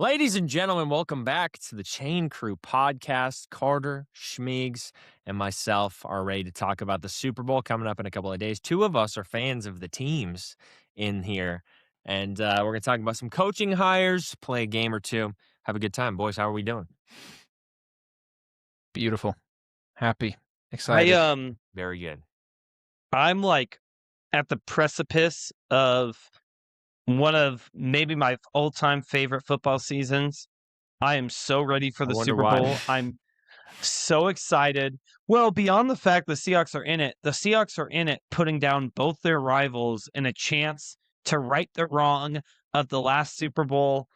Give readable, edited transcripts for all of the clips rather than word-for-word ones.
Ladies and gentlemen, welcome back to the Chain Crew podcast. Carter, Shmeags, and myself are ready to talk about the Super Bowl coming up in a couple of days. Two of us are fans of the teams in here, and we're going to talk about some coaching hires, play a game or two. Have a good time, boys. How are we doing? Beautiful. Happy. I Excited. Very good. I'm like at the precipice of one of maybe my all-time favorite football seasons. I am so ready for I the wonder Super why. Bowl. I'm so excited. Well, beyond the fact the Seahawks are in it, the Seahawks are in it putting down both their rivals in a chance to right the wrong of the last Super Bowl.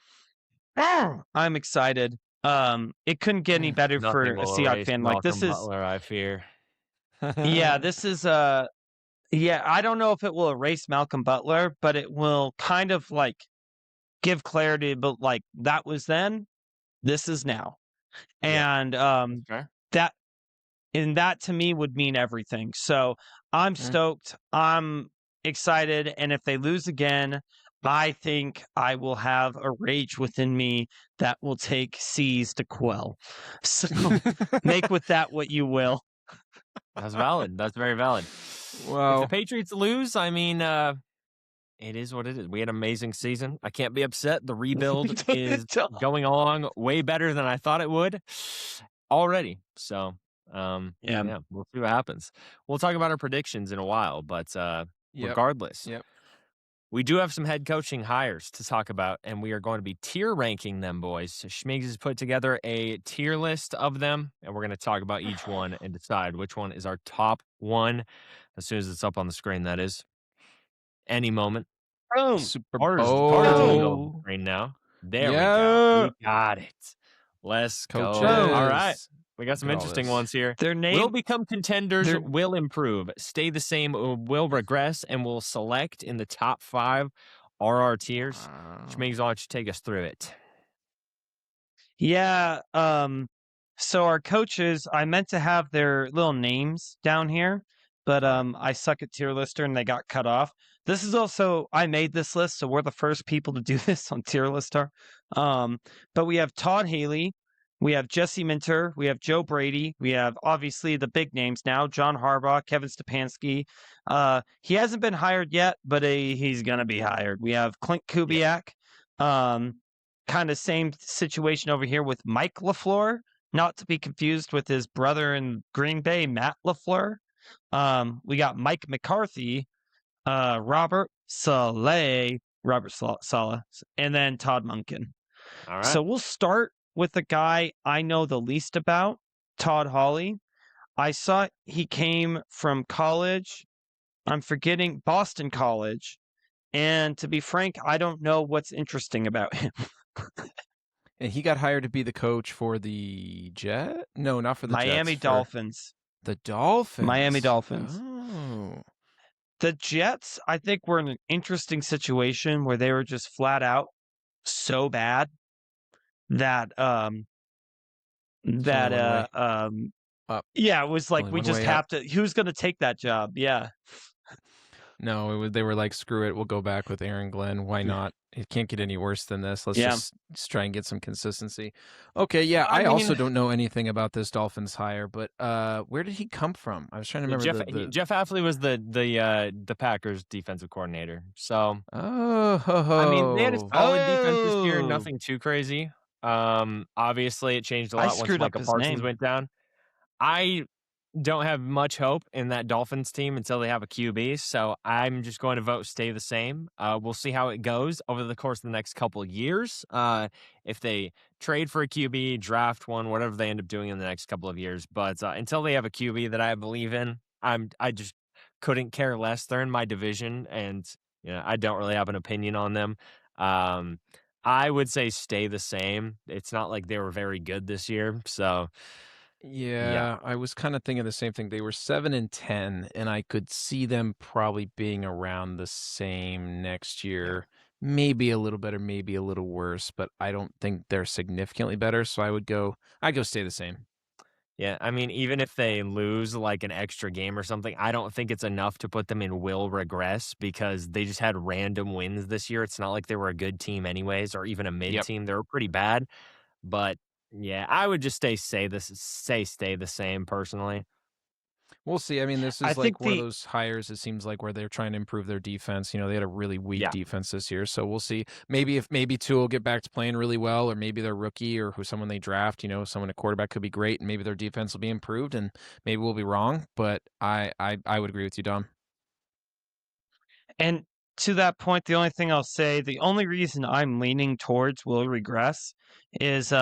I'm excited. It couldn't get any better for Nothing a will Seahawks erase fan. Like this Malcolm is Butler, I fear. yeah, this is yeah, I don't know if it will erase Malcolm Butler, but it will kind of like give clarity, but like that was then, this is now. Yep. And Fair. that and that to me would mean everything. So I'm stoked. I'm excited. And if they lose again, I think I will have a rage within me that will take seas to quell. So make with that what you will. That's valid. That's very valid. If the Well, Patriots lose, I mean, it is what it is. We had an amazing season. I can't be upset. The rebuild is going along way better than I thought it would already. So, yeah, we'll see what happens. We'll talk about our predictions in a while, but regardless, Yep. we do have some head coaching hires to talk about, and we are going to be tier ranking them, boys. So Schmeigs has put together a tier list of them, and we're going to talk about each one and decide which one is our top one as soon as it's up on the screen, that is. Any moment. Boom. Super Carter's in the middle of the Bowl. screen now. There we go. Yeah. We got it. Let's Coaches. go. All right. We got some Look at all interesting this. ones here. Their Will name become contenders, their- will improve, stay the same, will regress, and will select in the top 5 are our tiers. Which means why don't you take us through it? Yeah. So our coaches, I meant to have their little names down here, but I suck at tier lister and they got cut off. This is also I made this list, so we're the first people to do this on tier lister. But we have Todd Haley, we have Jesse Minter, we have Joe Brady, we have obviously the big names now, John Harbaugh, Kevin Stefanski. He hasn't been hired yet, but he's gonna be hired. We have Clint Kubiak. Kind of same situation over here with Mike LaFleur, not to be confused with his brother in Green Bay, Matt LaFleur. We got Mike McCarthy, Robert Saleh, and then Todd Monken. All right. So we'll start with the guy I know the least about, Todd Hawley. I saw he came from college. I'm forgetting Boston College. And to be frank, I don't know what's interesting about him. And he got hired to be the coach for the Jet? No, not for the Miami Jets. Dolphins. The Dolphins. Miami Dolphins. Oh. The Jets, I think, were in an interesting situation where they were just flat out so bad that yeah, it was like Only we one just way have up. to. Who's going to take that job? Yeah. No, they were like, screw it. We'll go back with Aaron Glenn. Why not? It can't get any worse than this. Let's just try and get some consistency. Okay, yeah. I also don't know anything about this Dolphins hire, but where did he come from? I was trying to remember. Jeff Hafley was the Packers defensive coordinator. So Oh, I mean, they had a solid defense this year, nothing too crazy. Obviously, it changed a lot once Micah Parsons went down. I don't have much hope in that Dolphins team until they have a QB, so I'm just going to vote stay the same. We'll see how it goes over the course of the next couple of years. If they trade for a QB, draft one, whatever they end up doing in the next couple of years. But until they have a QB that I believe in, I just couldn't care less. They're in my division, and I don't really have an opinion on them. I would say stay the same. It's not like they were very good this year, so. Yeah, I was kind of thinking the same thing. They were 7-10, and I could see them probably being around the same next year. Maybe a little better, maybe a little worse, but I don't think they're significantly better. So I'd go stay the same. Yeah, I mean, even if they lose like an extra game or something, I don't think it's enough to put them in will regress because they just had random wins this year. It's not like they were a good team anyways, or even a mid Yep. team. They were pretty bad. But yeah, I would just stay the same personally. We'll see. I mean, this I is think like one of those hires, it seems like, where they're trying to improve their defense. You know, they had a really weak Yeah. defense this year. So we'll see. Maybe Tua will get back to playing really well, or maybe their rookie or someone they draft, someone a quarterback could be great, and maybe their defense will be improved, and maybe we'll be wrong. But I would agree with you, Dom. And to that point, the only thing I'll say, the only reason I'm leaning towards will regress is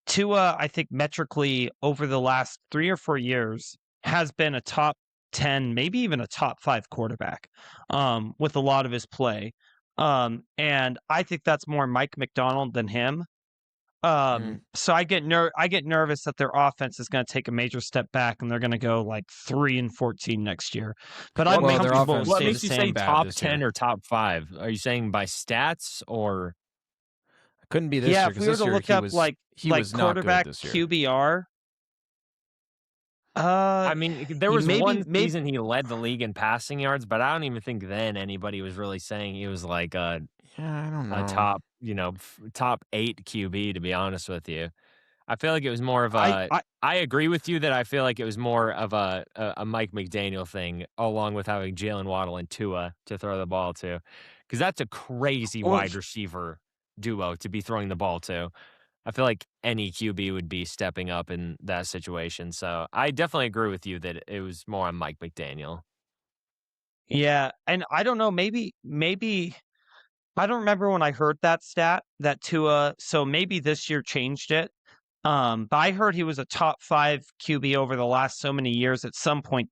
Tua, I think metrically over the last 3 or 4 years has been a top 10, maybe even a top 5 quarterback with a lot of his play. And I think that's more Mike McDonald than him. So I get nervous that their offense is going to take a major step back and they're going to go like 3-14 next year. But I'm Well, their comfortable offense with What staying makes the you say same. top this 10 year. or top 5? Are you saying by stats or? Couldn't be this Yeah, year if we because were this to year look he up was not good quarterback this year. QBR, I mean, there was maybe one season he led the league in passing yards, but I don't even think then anybody was really saying he was like Yeah, I don't know. a top, top 8 QB, to be honest with you. I feel like it was more of I, a. I I agree with you that I feel like it was more of a Mike McDaniel thing, along with having Jalen Waddle and Tua to throw the ball to, because that's a crazy well, wide receiver duo to be throwing the ball to. I feel like any QB would be stepping up in that situation. So I definitely agree with you that it was more on Mike McDaniel. yeah, and I don't know, maybe I don't remember when I heard that stat that Tua. So maybe this year changed it. But I heard he was a top 5 QB over the last so many years at some point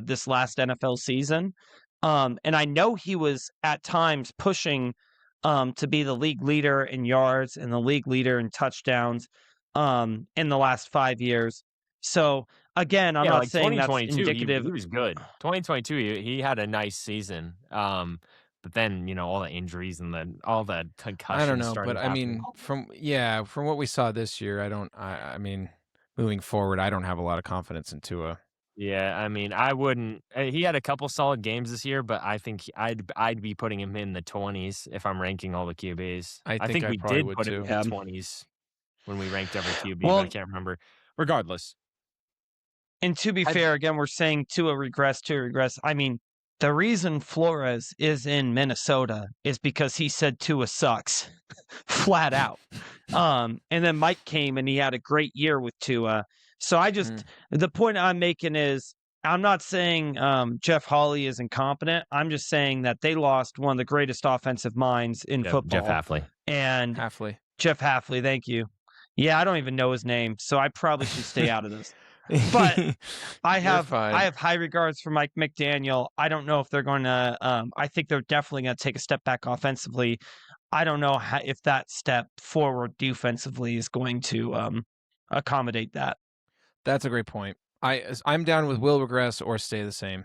this last NFL season. And I know he was at times pushing to be the league leader in yards and the league leader in touchdowns in the last 5 years. So again, I'm Yeah, not like saying that's 2022, indicative. he was good. 2022, he had a nice season. But then all the injuries and then all the I don't concussions know, but started I happening. mean, from what we saw this year, I mean, moving forward, I don't have a lot of confidence in Tua. Yeah, I mean, I wouldn't. He had a couple solid games this year, but I think I'd be putting him in the 20s if I'm ranking all the QBs. I I think think I we probably did would put him too. in the 20s when we ranked every QB, but I Well, can't remember. Regardless, and to be I fair, again, we're saying Tua regress, Tua regress. I mean, the reason Flores is in Minnesota is because he said Tua sucks, flat out. And then Mike came and he had a great year with Tua. So the point I'm making is I'm not saying Jeff Hawley is incompetent. I'm just saying that they lost one of the greatest offensive minds in Jeff football. Halfley. And Halfley. Jeff Halfley, thank you. Yeah, I don't even know his name, so I probably should stay out of this. But I have high regards for Mike McDaniel. I don't know if they're going to. I think they're definitely going to take a step back offensively. I don't know if that step forward defensively is going to accommodate that. That's a great point. I'm down with will regress or stay the same.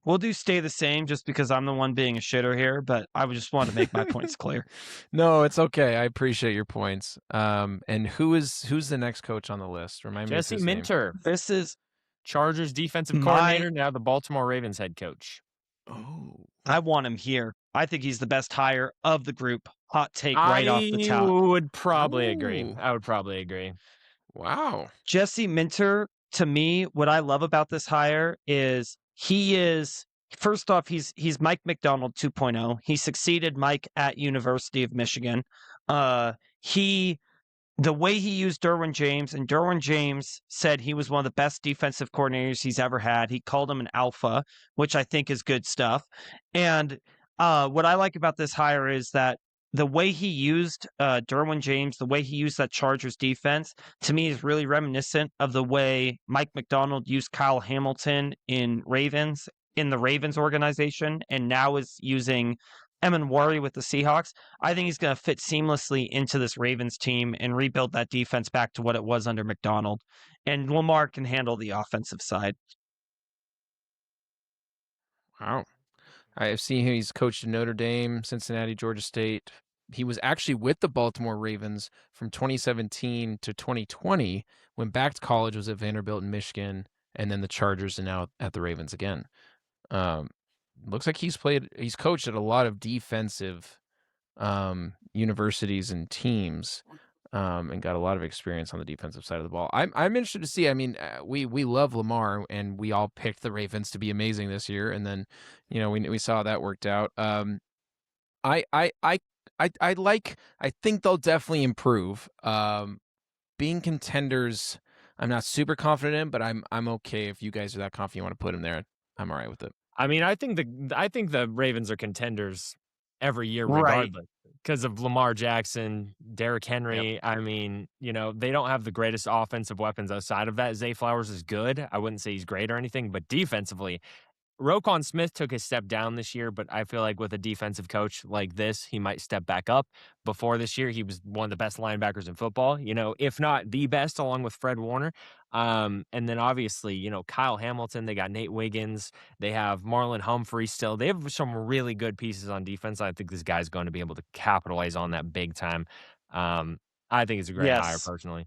We'll do stay the same just because I'm the one being a shitter here, but I would just want to make my points clear. No, it's okay. I appreciate your points. And who's the next coach on the list? Remind me of Jesse his Minter. name. This is Chargers defensive coordinator, now the Baltimore Ravens head coach. Oh, I want him here. I think he's the best hire of the group. Hot take right off the top. I would probably agree. I would probably agree. Wow. Jesse Minter, to me, what I love about this hire is first off, he's Mike McDonald 2.0. He succeeded Mike at University of Michigan. The way he used Derwin James, and Derwin James said he was one of the best defensive coordinators he's ever had. He called him an alpha, which I think is good stuff. And what I like about this hire is that the way he used Derwin James, the way he used that Chargers defense, to me is really reminiscent of the way Mike McDonald used Kyle Hamilton in the Ravens organization, and now is using Emin with the Seahawks. I think he's going to fit seamlessly into this Ravens team and rebuild that defense back to what it was under McDonald. And Lamar can handle the offensive side. Wow. I've seen he's coached in Notre Dame, Cincinnati, Georgia State. he was actually with the Baltimore Ravens from 2017 to 2020, went back to college, was at Vanderbilt in Michigan, and then the Chargers, and now at the Ravens again. Looks like he's coached at a lot of defensive universities and teams, and got a lot of experience on the defensive side of the ball. I'm interested to see. I mean, we love Lamar, and we all picked the Ravens to be amazing this year, and then we saw that worked out. I think they'll definitely improve. Being contenders, I'm not super confident in, but I'm okay if you guys are that confident you want to put them there. I'm all right with it. I mean, I think the Ravens are contenders every year, regardless, because of Lamar Jackson, Derrick Henry. Yep. I mean, they don't have the greatest offensive weapons outside of that. Zay Flowers is good. I wouldn't say he's great or anything, but defensively, Roquan Smith took a step down this year, but I feel like with a defensive coach like this, he might step back up. Before this year, he was one of the best linebackers in football, if not the best, along with Fred Warner. And then obviously, Kyle Hamilton, they got Nate Wiggins, they have Marlon Humphrey still. They have some really good pieces on defense. I think this guy's going to be able to capitalize on that big time. I think it's a great hire, personally.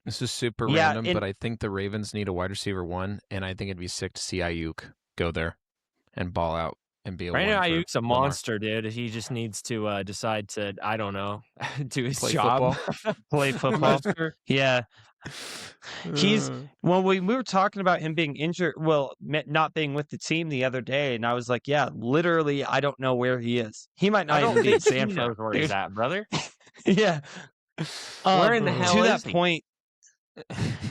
This is super random, but I think the Ravens need a wide receiver 1, and I think it'd be sick to see Ayuk go there and ball out and be a Brandon Ayuk's a monster, dude. He just needs to decide to, I don't know, do his job. Play football. Yeah. When we were talking about him being injured, not being with the team the other day, and I was like, yeah, literally, I don't know where he is. He might not even be in Sanford. Where he's at, brother. Yeah. Where in the hell to is that point,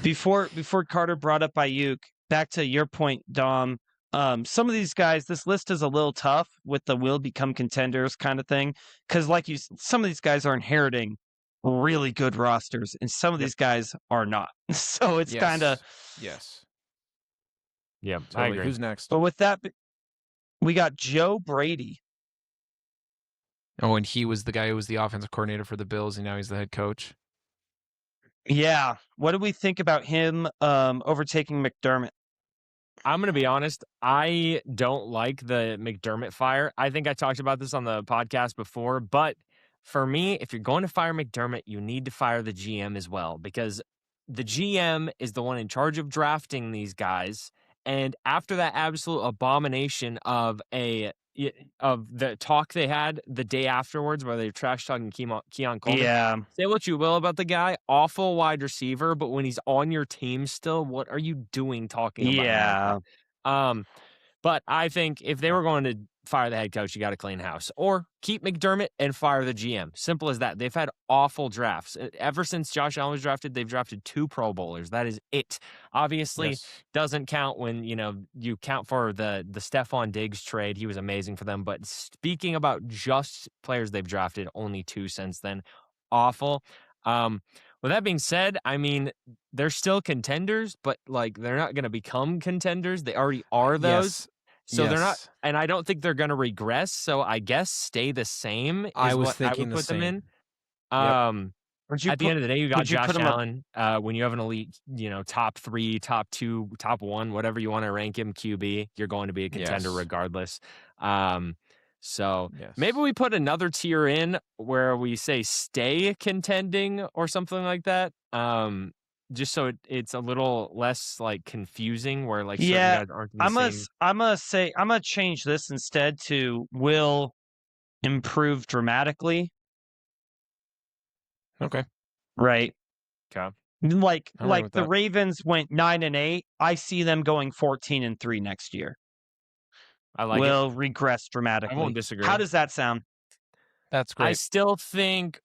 before Carter brought up Ayuk, back to your point, Dom, some of these guys, this list is a little tough with the will become contenders kind of thing. Because some of these guys are inheriting really good rosters, and some of these guys are not. So it's kind of... Yes. Yeah, totally. I agree. Who's next? But with that, we got Joe Brady. Oh, and he was the guy who was the offensive coordinator for the Bills, and now he's the head coach. Yeah. What do we think about him overtaking McDermott? I'm going to be honest. I don't like the McDermott fire. I think I talked about this on the podcast before, but for me, if you're going to fire McDermott, you need to fire the GM as well, because the GM is the one in charge of drafting these guys. And after that absolute abomination of the talk they had the day afterwards, where they were trash talking Keon Coleman. Yeah. Say what you will about the guy, awful wide receiver, but when he's on your team still, what are you doing talking about him like that? But I think if they were going to fire the head coach, you got to clean house, or keep McDermott and fire the GM. Simple as that. They've had awful drafts. Ever since Josh Allen was drafted, they've drafted 2 Pro Bowlers. That is it. Obviously, doesn't count when, you count for the Stephon Diggs trade. He was amazing for them. But speaking about just players they've drafted, only 2 since then. Awful. With that being said, I mean, they're still contenders, but they're not going to become contenders. They already are those. Yes. So they're not, and I don't think they're going to regress. So I guess stay the same. I was thinking I would put them in. At the end of the day, you got Josh Allen. When you have an elite, top 3, top 2, top 1, whatever you want to rank him, QB, you're going to be a contender regardless. So maybe we put another tier in where we say stay contending or something like that. Just so it's a little less confusing, where certain guys aren't the same. I'm gonna change this instead to will improve dramatically. Okay. Right. Okay. The Ravens went 9-8. I see them going 14-3 next year. I like will regress dramatically. I won't disagree. How does that sound? That's great. I still think,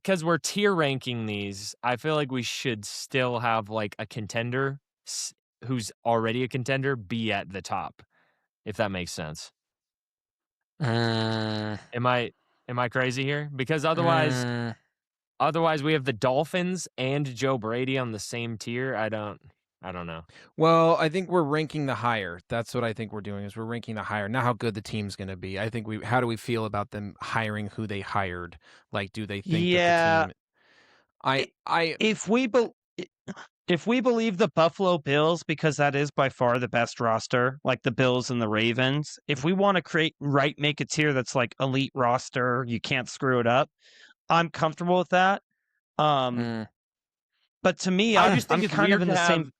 because we're tier ranking these, I feel like we should still have a contender who's already a contender be at the top, if that makes sense. Am I crazy here? Because otherwise we have the Dolphins and Joe Brady on the same tier. I don't know. Well, I think we're ranking the higher. That's what I think we're doing, is we're ranking the higher. Not how good the team's going to be. I think how do we feel about them hiring who they hired? Do they think that the team... if we believe the Buffalo Bills, because that is by far the best roster, like the Bills and the Ravens, if we want to make a tier that's like elite roster, you can't screw it up, I'm comfortable with that. But to me, I just think I'm it's kind weird of in to the have. same.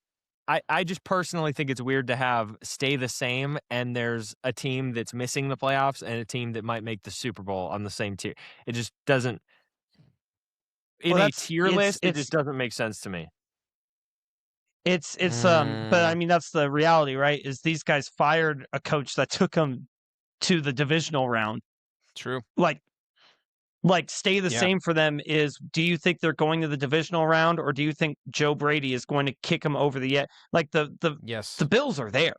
I just personally think it's weird to have stay the same, and there's a team that's missing the playoffs and a team that might make the Super Bowl on the same tier. It just doesn't. In Well, a tier list, it just doesn't make sense to me. But I mean, that's the reality, right? Is these guys fired a coach that took them to the divisional round. True. Like stay the same for them is, do you think they're going to the divisional round, or do you think Joe Brady is going to kick them over the edge? Like the Bills are there.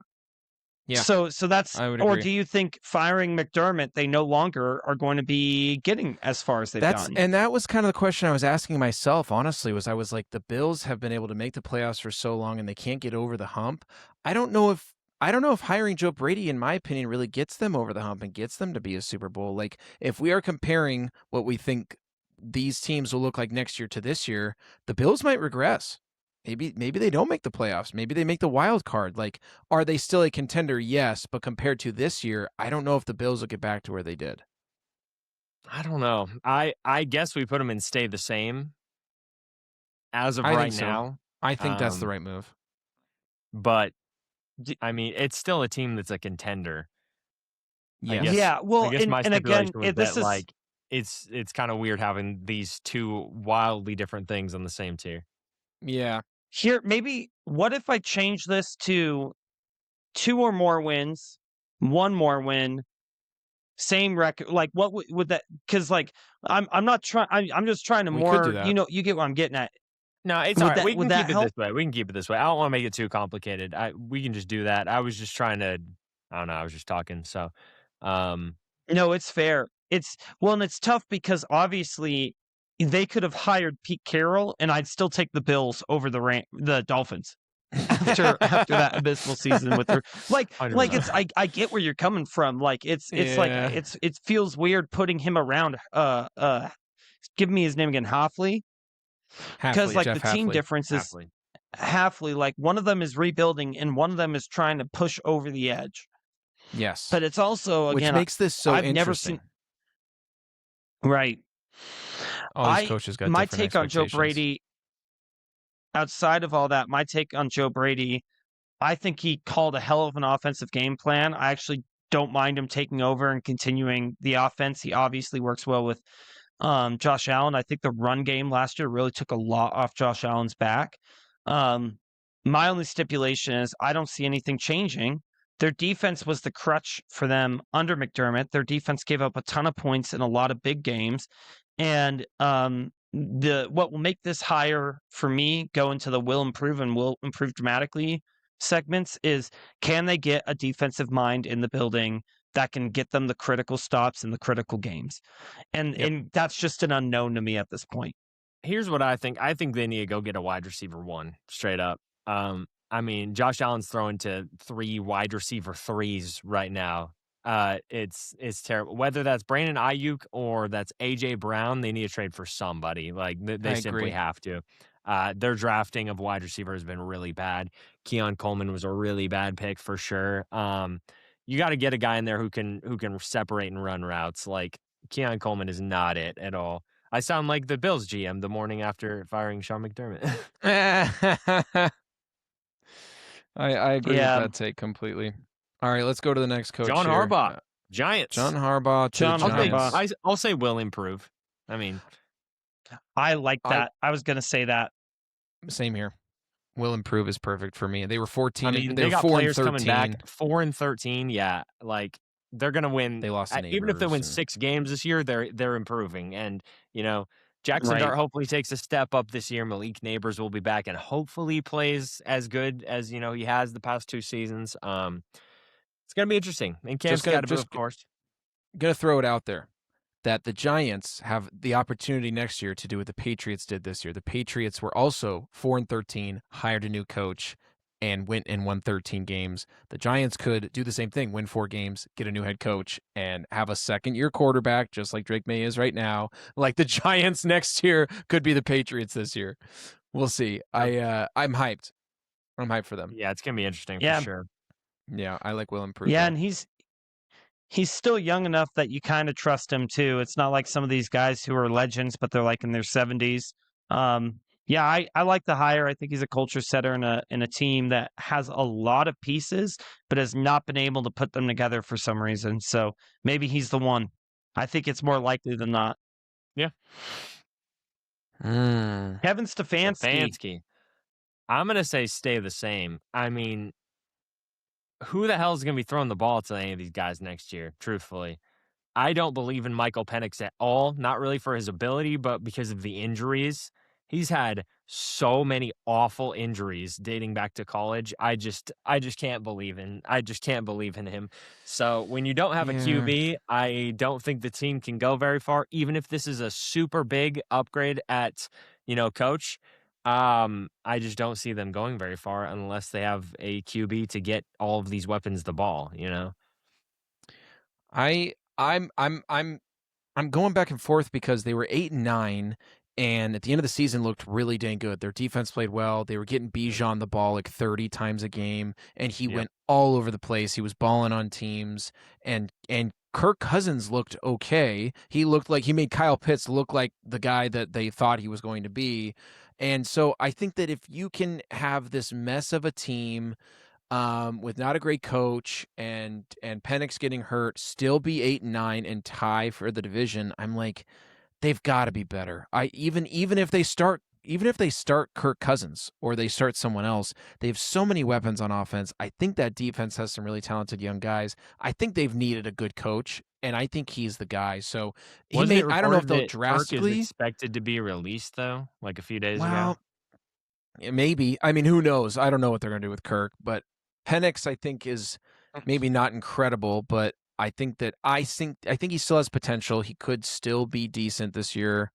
Yeah. So that's, I would or agree. do you think firing McDermott, they no longer are going to be getting as far as they've done? And that was kind of the question I was asking myself, honestly, I was like, the Bills have been able to make the playoffs for so long and they can't get over the hump. I don't know if hiring Joe Brady, in my opinion, really gets them over the hump and gets them to be a Super Bowl. Like, if we are comparing what we think these teams will look like next year to this year, the Bills might regress. Maybe they don't make the playoffs. Maybe they make the wild card. Like, are they still a contender? Yes, but compared to this year, I don't know if the Bills will get back to where they did. I don't know. I guess we put them in stay the same as of right now. I think that's the right move. But I mean, it's still a team that's a contender. Yeah. Well, I guess my stipulation was this that, is like, it's kind of weird having these two wildly different things on the same tier. Yeah. Here, maybe, what if I change this to 2 or more wins, 1 more win, same record? Like, what would that? Because like, I'm not trying. I'm just trying to more. You get what I'm getting at. No, it's all right. We can keep it help? this way. We can keep it this way. I don't want to make it too complicated. We can just do that. I was just trying to. I don't know. I was just talking. So, no, it's fair. And it's tough because obviously they could have hired Pete Carroll, and I'd still take the Bills over the Dolphins after that abysmal season with their it's I get where you're coming from. Like it feels weird putting him around. Give me his name again, Hafley. Because like Jeff the team difference is Hafley. Like one of them is rebuilding and one of them is trying to push over the edge. Yes, but it's also, again, which makes this so I've interesting. never seen. Right. All these coaches got my different take on Joe Brady. Outside of all that, my take on Joe Brady, I think he called a hell of an offensive game plan. I actually don't mind him taking over and continuing the offense. He obviously works well with Josh Allen. I think the run game last year really took a lot off Josh Allen's back. My only stipulation is I don't see anything changing. Their defense was the crutch for them under McDermott. Their defense gave up a ton of points in a lot of big games. And what will make this higher for me go into the will improve and will improve dramatically segments is, can they get a defensive mind in the building that can get them the critical stops in the critical games? And that's just an unknown to me at this point. Here's what I think. I think they need to go get a wide receiver 1 straight up. I mean, Josh Allen's throwing to 3 wide receiver 3s right now. It's terrible. Whether that's Brandon Ayuk or that's AJ Brown, they need to trade for somebody. Like they simply have to. Their drafting of wide receiver has been really bad. Keon Coleman was a really bad pick for sure. You got to get a guy in there who can separate and run routes. Like Keon Coleman is not it at all. I sound like the Bills GM the morning after firing Sean McDermott. I agree with that take completely. All right, let's go to the next coach. John Harbaugh, Giants. John Harbaugh. I'll say will improve. I mean, I like that. I was going to say that. Same here. Will improve is perfect for me. They were 14. I mean, they got players coming back 4-13. Yeah, like they're going to win. They lost even if they win 6 games this year. They're improving, and Jackson Dart hopefully takes a step up this year. Malik Neighbors will be back and hopefully plays as good as he has the past 2 seasons. It's gonna be interesting. And Cam's got to be, of course. Gonna throw it out there that the Giants have the opportunity next year to do what the Patriots did this year. The Patriots were also 4-13, hired a new coach, and went and won 13 games. The Giants could do the same thing, win 4 games, get a new head coach, and have a second-year quarterback, just like Drake May is right now. Like the Giants next year could be the Patriots this year. We'll see. I'm hyped. I'm hyped for them. Yeah, it's gonna be interesting for Yeah. sure. Yeah, I like Willem Proof. Yeah, and he's still young enough that you kind of trust him too. It's not like some of these guys who are legends, but they're like in their 70s. Yeah, I like the hire. I think he's a culture setter in a team that has a lot of pieces, but has not been able to put them together for some reason. So maybe he's the one. I think it's more likely than not. Yeah. Kevin Stefanski. I'm gonna say stay the same. I mean, who the hell is going to be throwing the ball to any of these guys next year, truthfully? I don't believe in Michael Penix at all, not really for his ability, but because of the injuries. He's had so many awful injuries dating back to college. I just can't believe in him. So when you don't have a QB, I don't think the team can go very far, even if this is a super big upgrade at, coach. I just don't see them going very far unless they have a QB to get all of these weapons the ball, I'm going back and forth because they were 8-9, and at the end of the season looked really dang good. Their defense played well. They were getting Bijan the ball like 30 times a game, and he went all over the place. He was balling on teams, and Kirk Cousins looked okay. He looked like he made Kyle Pitts look like the guy that they thought he was going to be. And so I think that if you can have this mess of a team with not a great coach and Penix getting hurt, still be 8-9 and tie for the division, I'm like, they've got to be better. Even if they start Kirk Cousins or they start someone else, they have so many weapons on offense. I think that defense has some really talented young guys. I think they've needed a good coach, and I think he's the guy. So I don't know if they'll drastically. Kirk is expected to be released though, like a few days ago. Maybe. I mean, who knows? I don't know what they're going to do with Kirk, but Penix, I think, is maybe not incredible, but I think he still has potential. He could still be decent this year,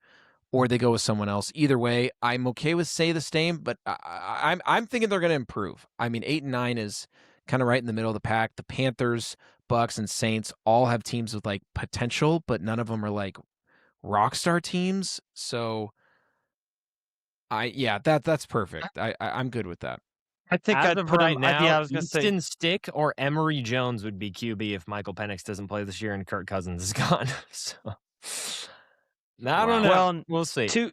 or they go with someone else. Either way, I'm okay with say the same, but I'm thinking they're going to improve. I mean, 8-9 is kind of right in the middle of the pack. The Panthers, Bucks, and Saints all have teams with like potential, but none of them are like rock star teams. So, that's perfect. I'm good with that. I think I'd put right now, I was going to say Easton Stick or Emory Jones would be QB if Michael Penix doesn't play this year and Kirk Cousins is gone. So, I don't know. Well, we'll see. To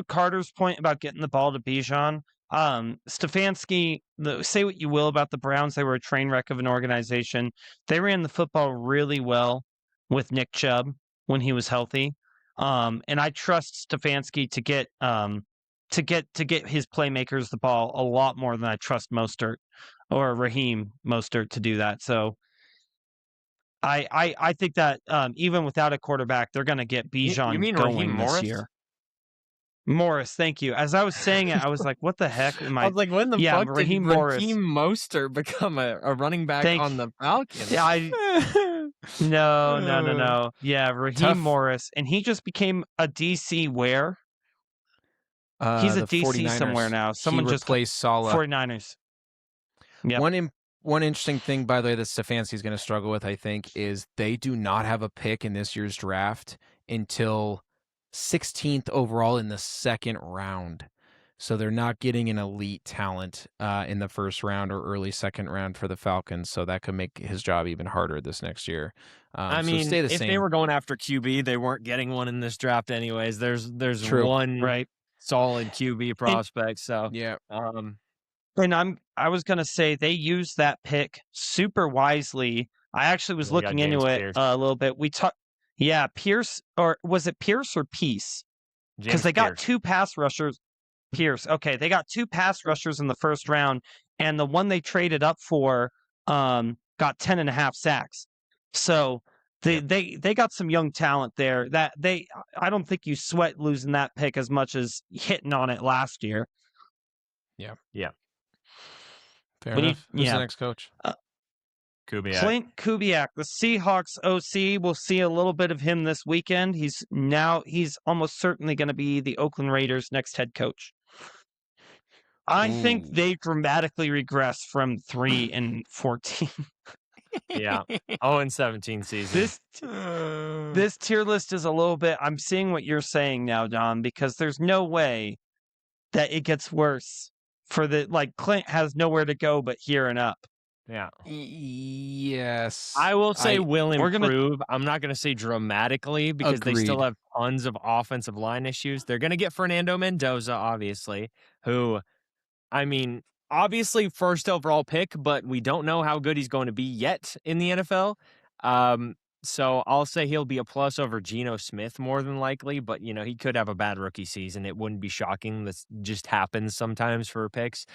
Carter's point about getting the ball to Bijan, Stefanski, say what you will about the Browns, they were a train wreck of an organization. They ran the football really well with Nick Chubb when he was healthy. And I trust Stefanski to get his playmakers the ball a lot more than I trust Mostert or Raheem Mostert to do that. So I think that even without a quarterback, they're going to get Bijan going Raheem this Morris? year. Morris, thank you. As I was saying it, I was like, "What the heck am I?" I was like, "When the fuck Raheem did Morris. Raheem Mostert become a running back on the Falcons?" Yeah, no. Yeah, Raheem Morris, and he just became a DC where? He's a DC 49ers. somewhere now. Someone just replaced Saleh. 49ers. Yep. One interesting thing, by the way, that Stefanski's going to struggle with, I think, is they do not have a pick in this year's draft until 16th overall in the second round. So they're not getting an elite talent in the first round or early second round for the Falcons. So that could make his job even harder this next year. I mean, stay the if same. they were going after QB, they weren't getting one in this draft anyways. There's one solid QB prospect. So yeah. And I was gonna say they used that pick super wisely. I actually was looking into it a little bit. We talked, Pierce, or was it Pierce or Peace? Because they got two pass rushers. Pierce. Okay, they got two pass rushers in the first round, and the one they traded up for got 10.5 sacks. So they got some young talent there. I don't think you sweat losing that pick as much as hitting on it last year. Yeah. Fair enough. Who's the next coach? Kubiak. Clint Kubiak, the Seahawks OC. We'll see a little bit of him this weekend. He's almost certainly going to be the Oakland Raiders' next head coach. I think they dramatically regress from 3-14. Yeah. 0-17 season. This tier list is a little bit. I'm seeing what you're saying now, Don, because there's no way that it gets worse for Clint has nowhere to go but here and up. Yeah. Yes. I will say will improve. I'm not going to say dramatically because they still have tons of offensive line issues. They're going to get Fernando Mendoza, obviously, who, I mean, obviously first overall pick, but we don't know how good he's going to be yet in the NFL. So I'll say he'll be a plus over Geno Smith more than likely, but he could have a bad rookie season. It wouldn't be shocking. This just happens sometimes for picks.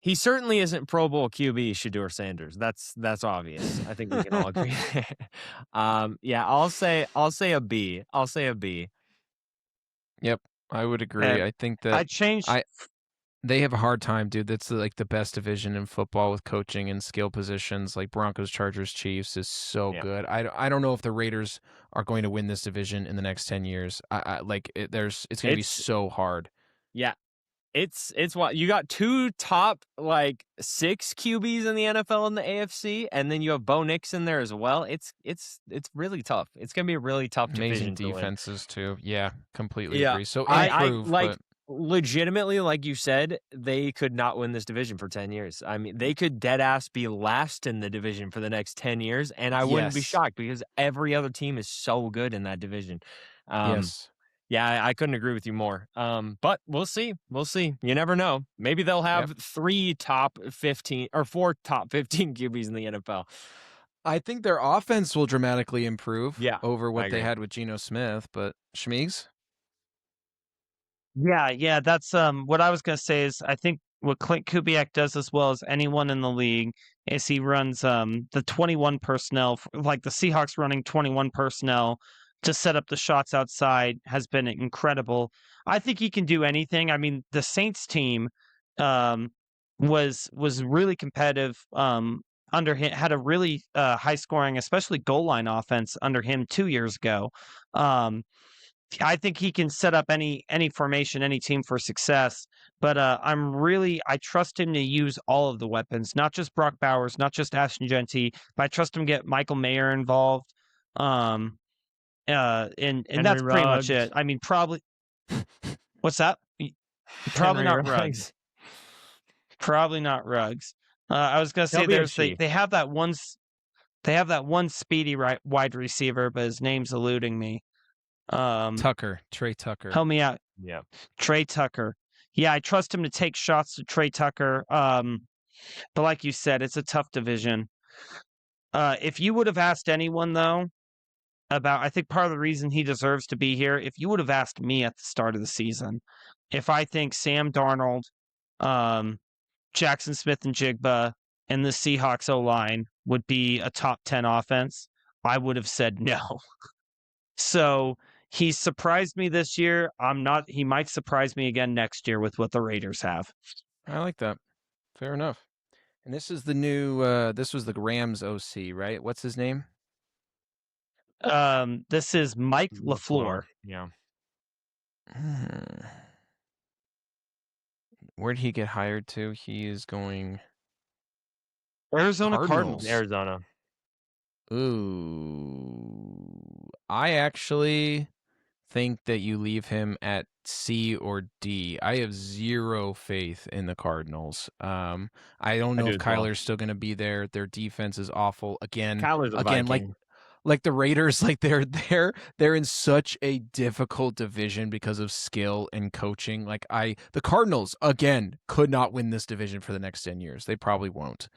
He certainly isn't Pro Bowl QB Shedeur Sanders. That's obvious. I think we can all agree. Yeah, I'll say a B. I'll say a B. Yep, I would agree. I think that they have a hard time, dude. That's like the best division in football with coaching and skill positions. Like Broncos, Chargers, Chiefs is so good. I don't know if the Raiders are going to win this division in the next 10 years. It's going to be so hard. Yeah. It's what you got 2 top 6 QBs in the NFL and the AFC, and then you have Bo Nix in there as well. It's really tough. It's gonna be a really tough division. Amazing defenses too. Yeah, completely agree. So improve, but legitimately, like you said, they could not win this division for 10 years. I mean, they could dead ass be last in the division for the next 10 years, and I wouldn't be shocked because every other team is so good in that division. Yes. Yeah, I couldn't agree with you more. But we'll see. We'll see. You never know. Maybe they'll have 3 top 15 or 4 top 15 QBs in the NFL. I think their offense will dramatically improve over what they had with Geno Smith. But Shmeags? Yeah. That's what I was going to say is I think what Clint Kubiak does as well as anyone in the league is he runs the 21 personnel, like the Seahawks running 21 personnel to set up the shots outside has been incredible. I think he can do anything. I mean, the Saints team was really competitive under him, had a really high scoring, especially goal line offense under him 2 years ago. I think he can set up any formation, any team for success. But I trust him to use all of the weapons, not just Brock Bowers, not just Ashton Genty, but I trust him to get Michael Mayer involved. And that's pretty much it. I mean, probably. What's that? Probably not Ruggs. Probably not Ruggs. I was gonna say they have that one. They have that one speedy wide receiver, but his name's eluding me. Trey Tucker. Help me out. Yeah, Trey Tucker. Yeah, I trust him to take shots to Trey Tucker. But like you said, it's a tough division. If you would have asked anyone though. I think part of the reason he deserves to be here, if you would have asked me at the start of the season, if I think Sam Darnold, Jackson Smith-Njigba, and the Seahawks O-line would be a top 10 offense, I would have said no. So he surprised me this year. He might surprise me again next year with what the Raiders have. I like that. Fair enough. And this is the new, this was the Rams OC, right? What's his name? This is Mike LaFleur. Yeah. Where'd he get hired to? He is going Arizona Cardinals. Arizona. Ooh. I actually think that you leave him at C or D. I have zero faith in the Cardinals. I don't know if Kyler's still going to be there. Their defense is awful. Kyler's a Viking. Like the Raiders, they're in such a difficult division because of skill and coaching. The Cardinals again could not win this division for the next 10 years. They probably won't.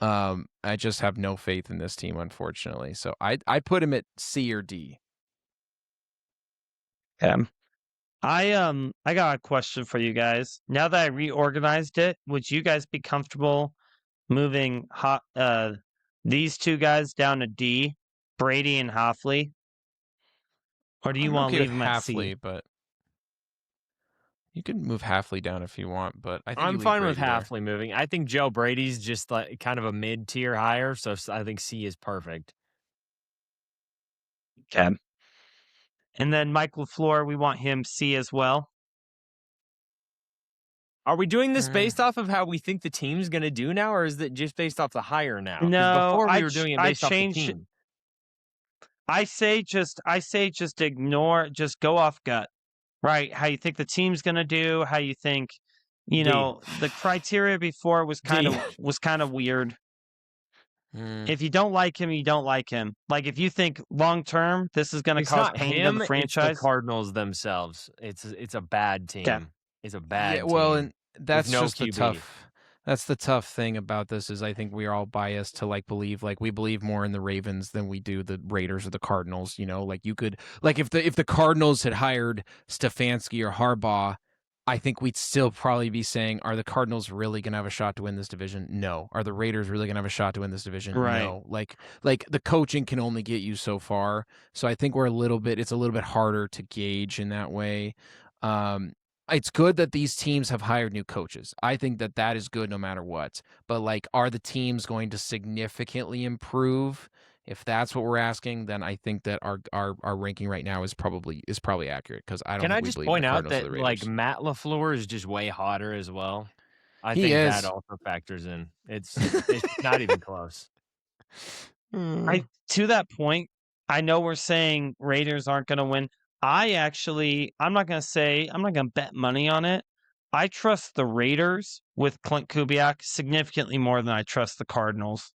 I just have no faith in this team, unfortunately. So I put him at C or D. Yeah. I got a question for you guys. Now that I reorganized it, would you guys be comfortable moving these 2 guys down to D? Brady and Hoffley, or do you want to leave him at C? But you can move Hoffley down if you want. But I'm fine with Hoffley moving. I think Joe Brady's just kind of a mid-tier higher, so I think C is perfect. Okay. And then Mike LaFleur, we want him C as well. Are we doing this based off of how we think the team's going to do now, or is it just based off the hire now? No, before we were doing it based off the team. I say just ignore, just go off gut. right? How you think the team's going to do, how you think, the criteria before was kind of weird. If you don't like him, you don't like him. Like if you think long term this is going to cause pain to the franchise, it's the Cardinals themselves. It's a bad team. Yeah. It's a bad Yeah, well, team. and that's no just QB. That's the tough thing about this is I think we are all biased to believe we believe more in the Ravens than we do the Raiders or the Cardinals. You could if the Cardinals had hired Stefanski or Harbaugh, I think we'd still probably be saying, are the Cardinals really going to have a shot to win this division? No. Are the Raiders really going to have a shot to win this division? Right. No. Like the coaching can only get you so far. So I think it's a little bit harder to gauge in that way. It's good that these teams have hired new coaches. I think that is good no matter what. But are the teams going to significantly improve? If that's what we're asking, then I think that our ranking right now is probably accurate because I don't. Can I think just we believe point the out Cardinals or the that Raiders. Matt LaFleur is just way hotter as well? I He think is. that also factors in. It's not even close. To that point, I know we're saying Raiders aren't going to win. I'm not going to bet money on it. I trust the Raiders with Clint Kubiak significantly more than I trust the Cardinals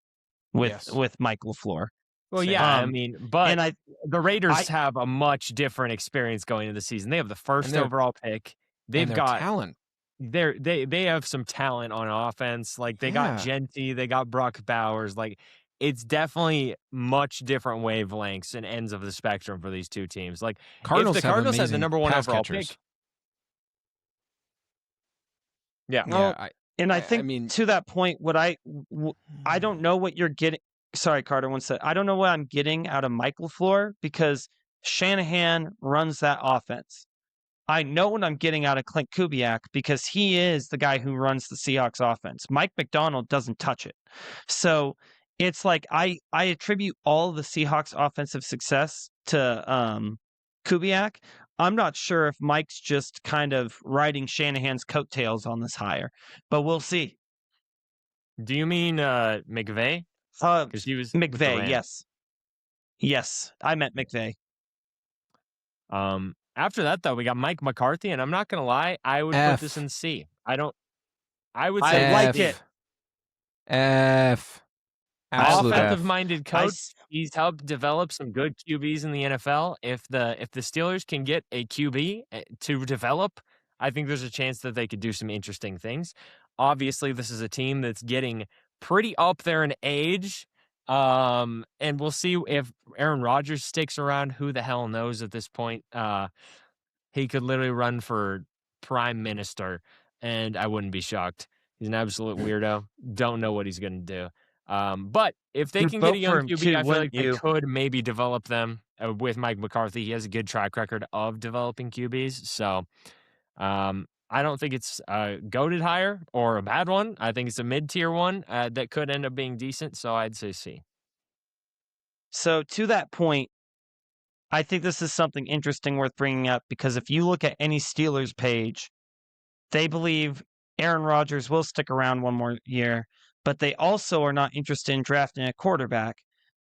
with Mike LaFleur. Well, yeah, I mean, but the Raiders have a much different experience going into the season. They have the first overall pick. They've got talent. They have some talent on offense. They got Genty, they got Brock Bowers. It's definitely much different wavelengths and ends of the spectrum for these two teams. Cardinals if the Cardinals had the number one overall pick. Yeah. I think to that point, I don't know what you're getting. Sorry, Carter, one sec. I don't know what I'm getting out of Mike LaFleur because Shanahan runs that offense. I know what I'm getting out of Clint Kubiak because he is the guy who runs the Seahawks offense. Mike McDonald doesn't touch it. So it's I attribute all of the Seahawks offensive success to Kubiak. I'm not sure if Mike's just kind of riding Shanahan's coattails on this hire, but we'll see. Do you mean McVay? Because he was McVay, yes. Yes, I meant McVay. After that, though, we got Mike McCarthy, and I'm not going to lie, I would put this in C. I would say I like it. F. Offensive-minded coach. He's helped develop some good QBs in the NFL. If the Steelers can get a QB to develop, I think there's a chance that they could do some interesting things. Obviously, this is a team that's getting pretty up there in age. And we'll see if Aaron Rodgers sticks around. Who the hell knows at this point? He could literally run for prime minister, and I wouldn't be shocked. He's an absolute weirdo. Don't know what he's going to do. But if they can get a young QB, I feel like they could maybe develop them with Mike McCarthy. He has a good track record of developing QBs. So I don't think it's a goated hire or a bad one. I think it's a mid-tier one that could end up being decent. So I'd say C. So to that point, I think this is something interesting worth bringing up because if you look at any Steelers page, they believe Aaron Rodgers will stick around one more year, but they also are not interested in drafting a quarterback.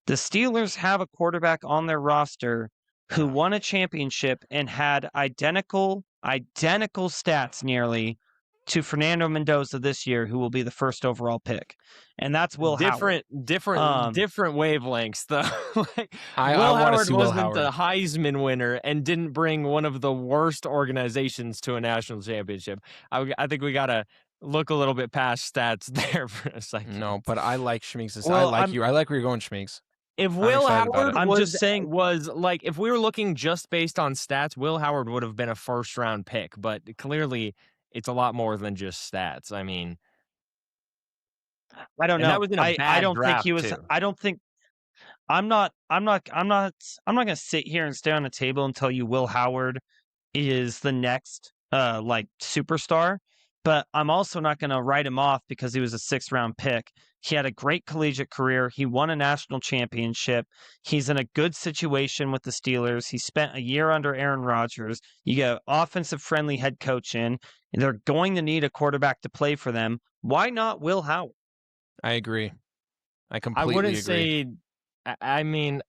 The Steelers have a quarterback on their roster who won a championship and had identical stats nearly to Fernando Mendoza this year, who will be the first overall pick. And that's Will Howard. Different wavelengths, though. Will Howard wasn't the Heisman winner and didn't bring one of the worst organizations to a national championship. I think we got to look a little bit past stats there for a second. No, but I like Shmeags. I like where you're going, Shmeags. If Will Howard if we were looking just based on stats, Will Howard would have been a first-round pick, but clearly it's a lot more than just stats. I mean, I don't know. That was in a bad I don't think he was. too. I don't think. I'm not going to sit here and stay on a table and tell you Will Howard is the next superstar. But I'm also not going to write him off because he was a 6th-round pick. He had a great collegiate career. He won a national championship. He's in a good situation with the Steelers. He spent a year under Aaron Rodgers. You get offensive-friendly head coach in. And they're going to need a quarterback to play for them. Why not Will Howard? I agree. I completely agree. I mean,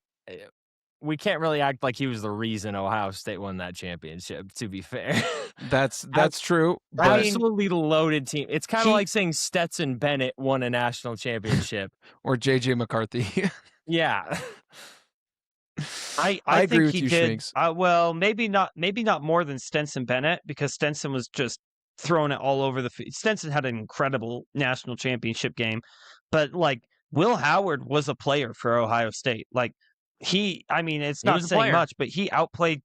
we can't really act like he was the reason Ohio State won that championship, to be fair. That's true. But Absolutely loaded team. It's kind of like saying Stetson Bennett won a national championship. Or JJ McCarthy. Yeah. I agree think with he you, did. Shmeags. Well, maybe not more than Stetson Bennett, because Stetson was just throwing it all over the field. Stetson had an incredible national championship game, but like Will Howard was a player for Ohio State. Like it's not saying much, but he outplayed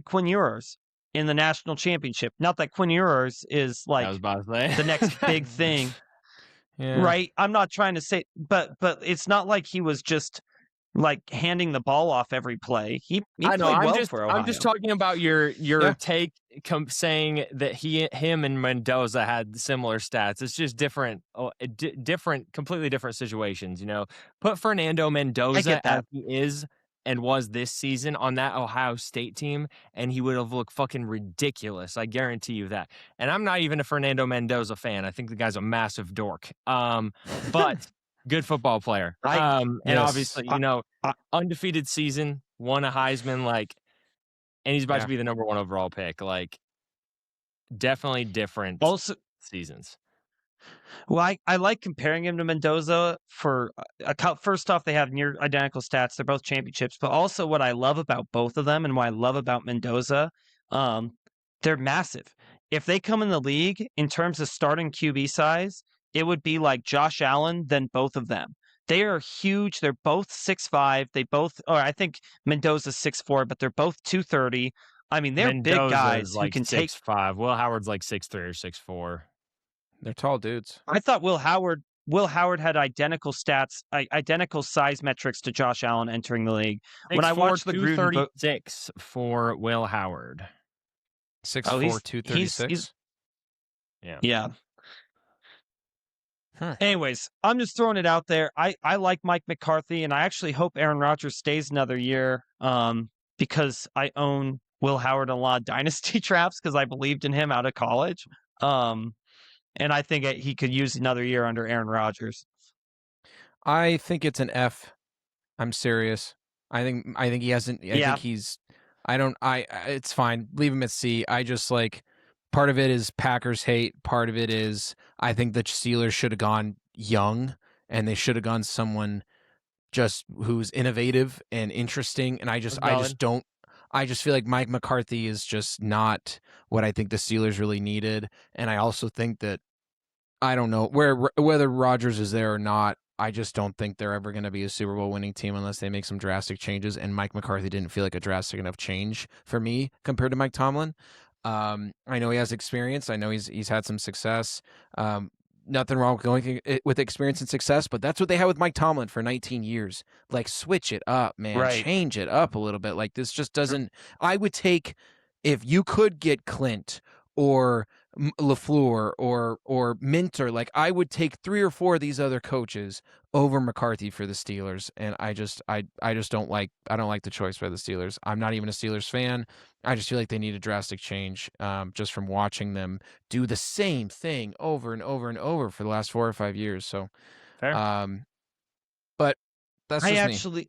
Quinn Ewers in the national championship. Not that Quinn Ewers is like the next big thing. Yeah. Right? I'm not trying to say, but it's not like he was just like handing the ball off every play. He played well for Ohio. I'm just talking about your take saying that him and Mendoza had similar stats. It's just different, completely different situations. You know, put Fernando Mendoza as he is and was this season on that Ohio State team, and he would have looked fucking ridiculous. I guarantee you that. And I'm not even a Fernando Mendoza fan. I think the guy's a massive dork. But good football player. And obviously, undefeated season, won a Heisman, and he's about to be the number 1 overall pick. Like, definitely different seasons. Well, I like comparing him to Mendoza for first off, they have near identical stats. They're both championships, but also what I love about both of them and what I love about Mendoza, they're massive. If they come in the league in terms of starting QB size, it would be like Josh Allen, then both of them. They are huge. They're both 6'5". I think Mendoza's 6'4", but they're both 230. I mean, they're big guys who can take 6'5". Will Howard's like 6'3" or 6'4". They're tall dudes. I thought Will Howard had identical stats, identical size metrics to Josh Allen entering the league. When I watched the 236 for Will Howard. 6'4", 236. Yeah. Huh. Anyways, I'm just throwing it out there. I like Mike McCarthy, and I actually hope Aaron Rodgers stays another year because I own Will Howard in a lot of dynasty traps because I believed in him out of college. And I think he could use another year under Aaron Rodgers. I think it's an F. I'm serious. I think he hasn't. I think he's. It's fine. Leave him at C. I just part of it is Packers hate. Part of it is I think the Steelers should have gone young, and they should have gone someone just who's innovative and interesting. And I just don't. I just feel like Mike McCarthy is just not what I think the Steelers really needed. And I also think that, I don't know, whether Rodgers is there or not, I just don't think they're ever going to be a Super Bowl winning team unless they make some drastic changes. And Mike McCarthy didn't feel like a drastic enough change for me compared to Mike Tomlin. I know he has experience. I know he's had some success. Nothing wrong with going with experience and success, but that's what they had with Mike Tomlin for 19 years. Like, switch it up, man. Right. Change it up a little bit. Like, this just doesn't. I would take, if you could get Clint or LaFleur or Minter, like, I would take 3 or 4 of these other coaches over McCarthy for the Steelers. And I just don't like the choice by the Steelers. I'm not even a Steelers fan. I just feel like they need a drastic change just from watching them do the same thing over and over and over for the last 4 or 5 years. So, fair. But that's just me.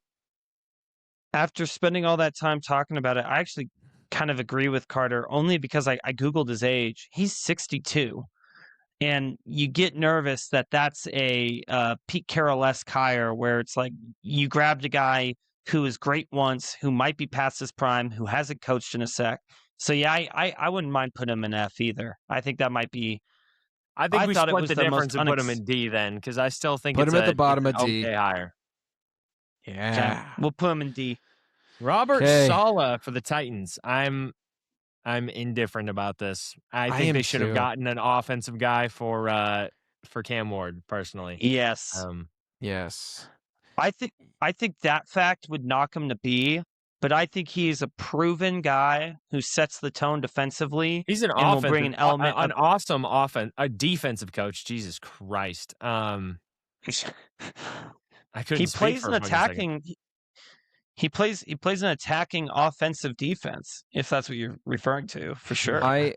After spending all that time talking about it, I actually kind of agree with Carter only because I Googled his age. He's 62. And you get nervous that that's a Pete Carroll-esque hire where it's like you grabbed a guy who is great once, who might be past his prime, who hasn't coached in a sec. So, yeah, I wouldn't mind putting him in F either. I think that might be... I think we split the difference and put him in D then, because I still think put him at the bottom of D. Okay higher. Yeah. We'll put him in D. Robert Saleh for the Titans. I'm indifferent about this. I think they should have gotten an offensive guy for Cam Ward, personally. Yes. Yes. I think that fact would knock him to B, but I think he's a proven guy who sets the tone defensively. He's an offensive, will bring an element, an awesome a defensive coach. Jesus Christ. I couldn't. He plays an attacking. He plays an attacking offensive defense, if that's what you're referring to, for sure. I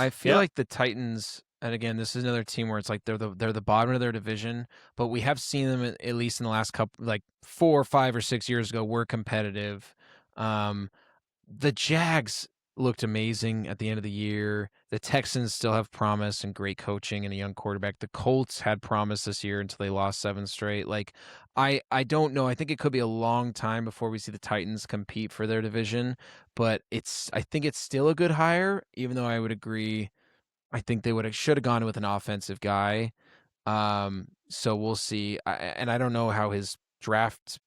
feel like the Titans And again, this is another team where it's like they're the bottom of their division, but we have seen them at least in the last couple, like 4 or 5 or 6 years ago, were competitive. The Jags looked amazing at the end of the year. The Texans still have promise and great coaching and a young quarterback. The Colts had promise this year until they lost 7 straight. Like, I don't know. I think it could be a long time before we see the Titans compete for their division, but I think it's still a good hire, even though I would agree. I think they should have gone with an offensive guy. So we'll see. And I don't know how his draft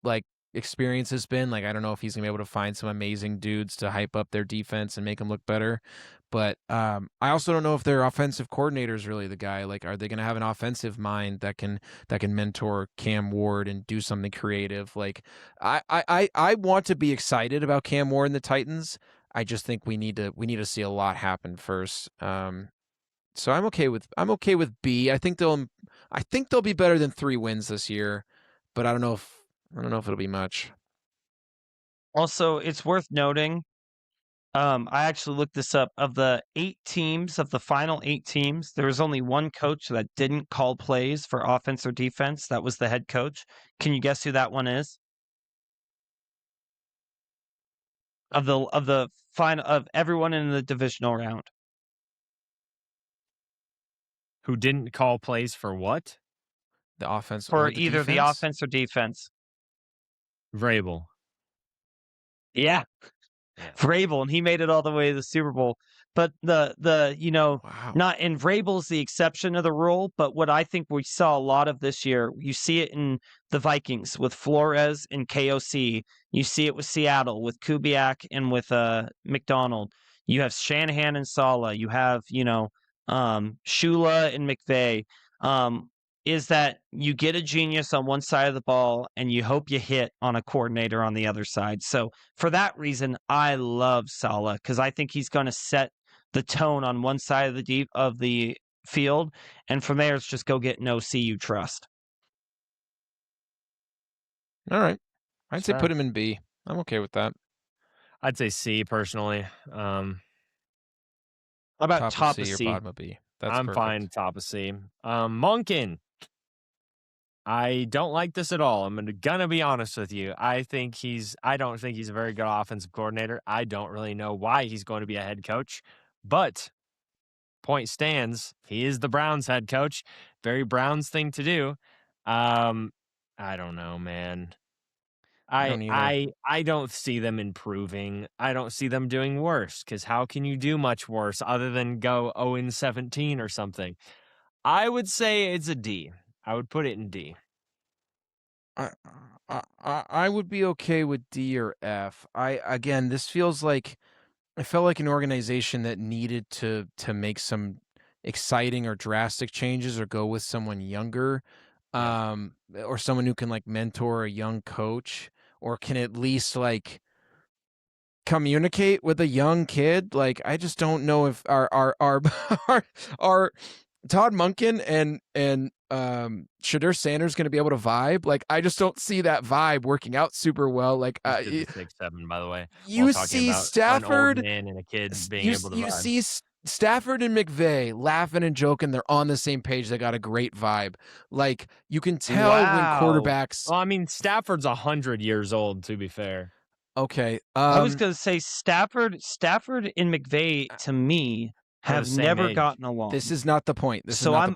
like experience has been. Like, I don't know if he's gonna be able to find some amazing dudes to hype up their defense and make them look better. But I also don't know if their offensive coordinator is really the guy. Like, are they gonna have an offensive mind that can mentor Cam Ward and do something creative? Like, I want to be excited about Cam Ward and the Titans. I just think we need to see a lot happen first. So I'm okay with B. I think they'll be better than 3 wins this year, but I don't know if it'll be much. Also, it's worth noting, I actually looked this up. Of the 8 teams, of the final 8 teams, there was only one coach that didn't call plays for offense or defense. That was the head coach. Can you guess who that one is? Of the final of everyone in the divisional round. Who didn't call plays for what? The offense For or the either the defense? offense or defense. Vrabel. Yeah. Vrabel, and he made it all the way to the Super Bowl. But Wow. not in Vrabel's the exception of the rule, but what I think we saw a lot of this year, you see it in the Vikings with Flores and KOC. You see it with Seattle with Kubiak and with McDonald. You have Shanahan and Saleh. You have, Shula and McVay. Is that you get a genius on one side of the ball and you hope you hit on a coordinator on the other side. So for that reason, I love Saleh because I think he's going to set the tone on one side of the field, and from there it's just go get an OC you trust. All right, I'd say put him in B. I'm okay with that. I'd say C personally. How about top of C or bottom of B? I'm perfect. Fine, top of C. Monken. I don't like this at all. I'm gonna be honest with you. I don't think he's a very good offensive coordinator. I don't really know why he's going to be a head coach, but point stands, he is the Browns head coach. Very Browns thing to do. I don't know, man. I don't see them improving. I don't see them doing worse, because how can you do much worse other than go 0-17 or something? I would say it's a D. I would put it in D. I would be okay with D or F. Again, this feels like I felt like an organization that needed to make some exciting or drastic changes or go with someone younger, or someone who can like mentor a young coach or can at least like communicate with a young kid. Like, I just don't know if our Todd Monken and Shadur Sanders going to be able to vibe. Like, I just don't see that vibe working out super well. Like, 6'7", by the way. You see Stafford an old man and a kid being able to vibe. You see Stafford and McVay laughing and joking. They're on the same page. They got a great vibe. Like, you can tell when quarterbacks. Well, I mean, Stafford's 100 years old, to be fair. Okay. I was going to say Stafford and McVay, to me, have never gotten along. This is not the point. This is not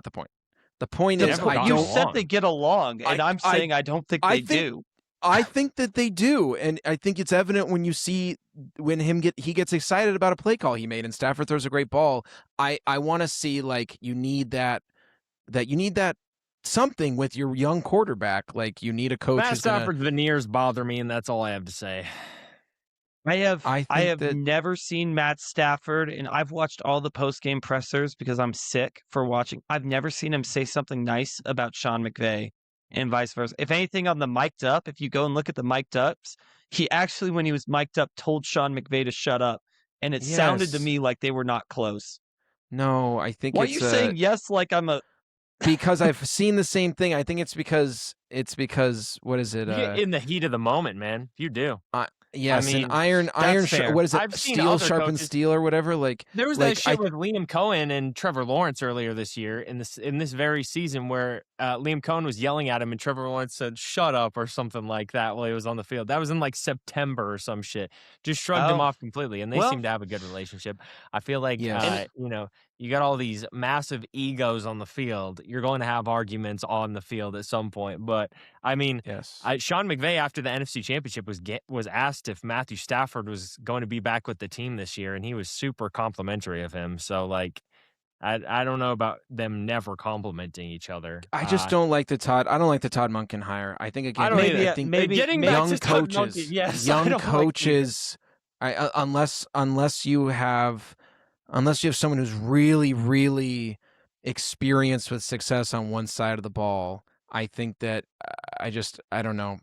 the point. The point is, you said they get along, and I'm saying I don't think they do. I think that they do, and I think it's evident when you see he gets excited about a play call he made, and Stafford throws a great ball. I want to see, like, you need that something with your young quarterback. Like, you need a coach. Matt Stafford's veneers bother me, and that's all I have to say. I have never seen Matt Stafford, and I've watched all the post-game pressers because I'm sick for watching. I've never seen him say something nice about Sean McVay and vice versa. If anything, on the mic'd up, if you go and look at the mic'd ups, he actually, when he was mic'd up, told Sean McVay to shut up, and it sounded to me like they were not close. No, I think Why are you saying yes like I'm a... Because I've seen the same thing. I think it's because what is it? You get in the heat of the moment, man. You do. Yes, I mean, an iron. What is it? I've seen Steel other sharpens coaches. steel or whatever. Like there was that shit with Liam Cohen and Trevor Lawrence earlier this year in this very season where Liam Cohen was yelling at him and Trevor Lawrence said "shut up" or something like that while he was on the field. That was in like September or some shit. Just shrugged him off completely, and they seem to have a good relationship. I feel like you know, you got all these massive egos on the field. You're going to have arguments on the field at some point. But I mean, Sean McVay after the NFC Championship was asked if Matthew Stafford was going to be back with the team this year, and he was super complimentary of him. So like, I don't know about them never complimenting each other. I just don't like the Todd. I don't like the Todd Monken hire. I think again, I think maybe getting young coaches, Monken, yes, young coaches. Unless you have someone who's really, really experienced with success on one side of the ball, I think that I don't know.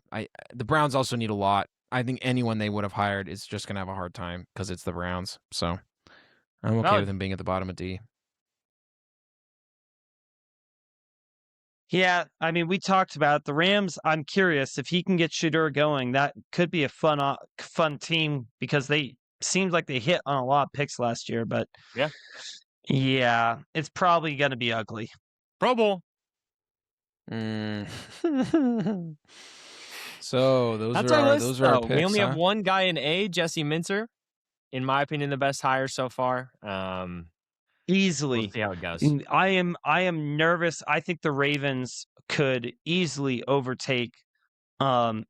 The Browns also need a lot. I think anyone they would have hired is just gonna have a hard time because it's the Browns. So I'm okay with him being at the bottom of D. Yeah, I mean, we talked about the Rams. I'm curious if he can get Shedeur going. That could be a fun team because they seemed like they hit on a lot of picks last year. But yeah, it's probably going to be ugly. Pro Bowl. So those are our picks. We only have one guy in A, Jesse Minter. In my opinion, the best hire so far. Easily. We'll see how it goes. I am nervous. I think the Ravens could easily overtake and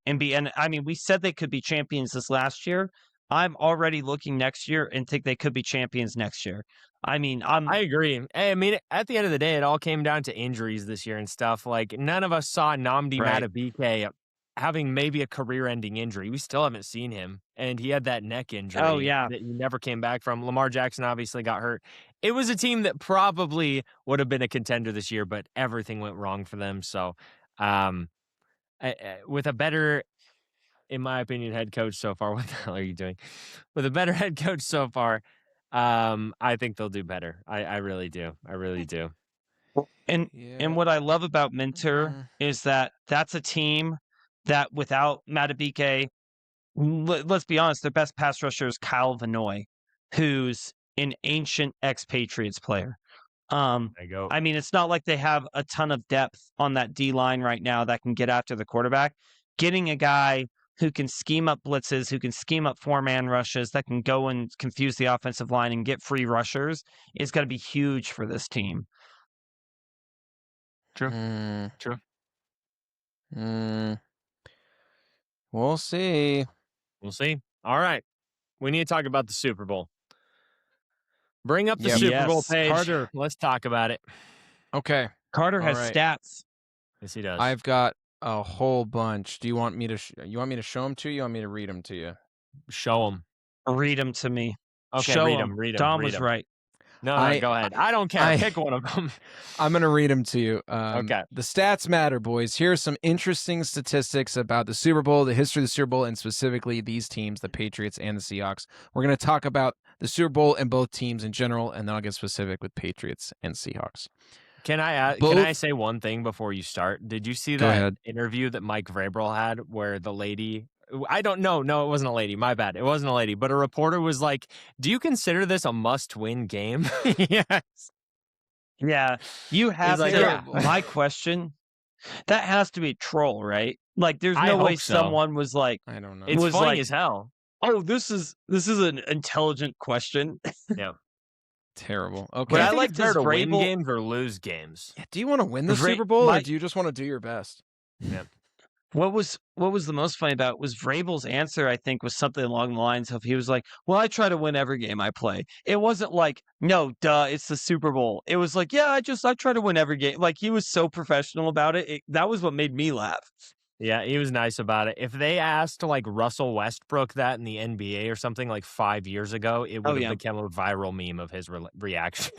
I mean, we said they could be champions this last year. I'm already looking next year and think they could be champions next year. I mean, I agree. I mean, at the end of the day, it all came down to injuries this year and stuff. Like, none of us saw Nnamdi Madubuike having maybe a career-ending injury. We still haven't seen him, and he had that neck injury that he never came back from. Lamar Jackson obviously got hurt. It was a team that probably would have been a contender this year, but everything went wrong for them. So, with a better, in my opinion, head coach so far, what the hell are you doing? With a better head coach so far, I think they'll do better. I really do. I really do. And what I love about Minter is that that's a team that without Madubuike, let's be honest, their best pass rusher is Kyle Vanoy, who's an ancient ex-Patriots player. I mean, it's not like they have a ton of depth on that D-line right now that can get after the quarterback. Getting a guy who can scheme up blitzes, who can scheme up four-man rushes, that can go and confuse the offensive line and get free rushers is going to be huge for this team. True. True. We'll see. We'll see. All right. We need to talk about the Super Bowl. Bring up the Super Bowl page. Carter. Let's talk about it. Okay. Carter has stats. Yes, he does. I've got a whole bunch. Do you want me to show them to you? You want me to read them to you? Show them. Read them to me. Okay, show read them. Read them. Dom read was them. right. No, go ahead. I don't care. Pick one of them. I'm going to read them to you. Okay. The stats matter, boys. Here are some interesting statistics about the Super Bowl, the history of the Super Bowl, and specifically these teams, the Patriots and the Seahawks. We're going to talk about the Super Bowl and both teams in general, and then I'll get specific with Patriots and Seahawks. Can I say one thing before you start? Did you see that interview that Mike Vrabel had where the lady... I don't know. No, it wasn't a lady. My bad. It wasn't a lady. But a reporter was like, "Do you consider this a must-win game?" Yes. Yeah. You have my question. That has to be a troll, right? Like, there's no way someone was like, I don't know. It's funny as hell. Oh, this is an intelligent question. Yeah. Terrible. Okay. But I like to win games or lose games. Yeah, do you want to win the Super Bowl or do you just want to do your best? Yeah. What was the most funny about it was Vrabel's answer, I think, was something along the lines of he was like, well, I try to win every game I play. It wasn't like, no, duh, it's the Super Bowl. It was like, yeah, I try to win every game. Like, he was so professional about it. That was what made me laugh. Yeah, he was nice about it. If they asked like Russell Westbrook that in the NBA or something like 5 years ago, it would have become a viral meme of his reaction.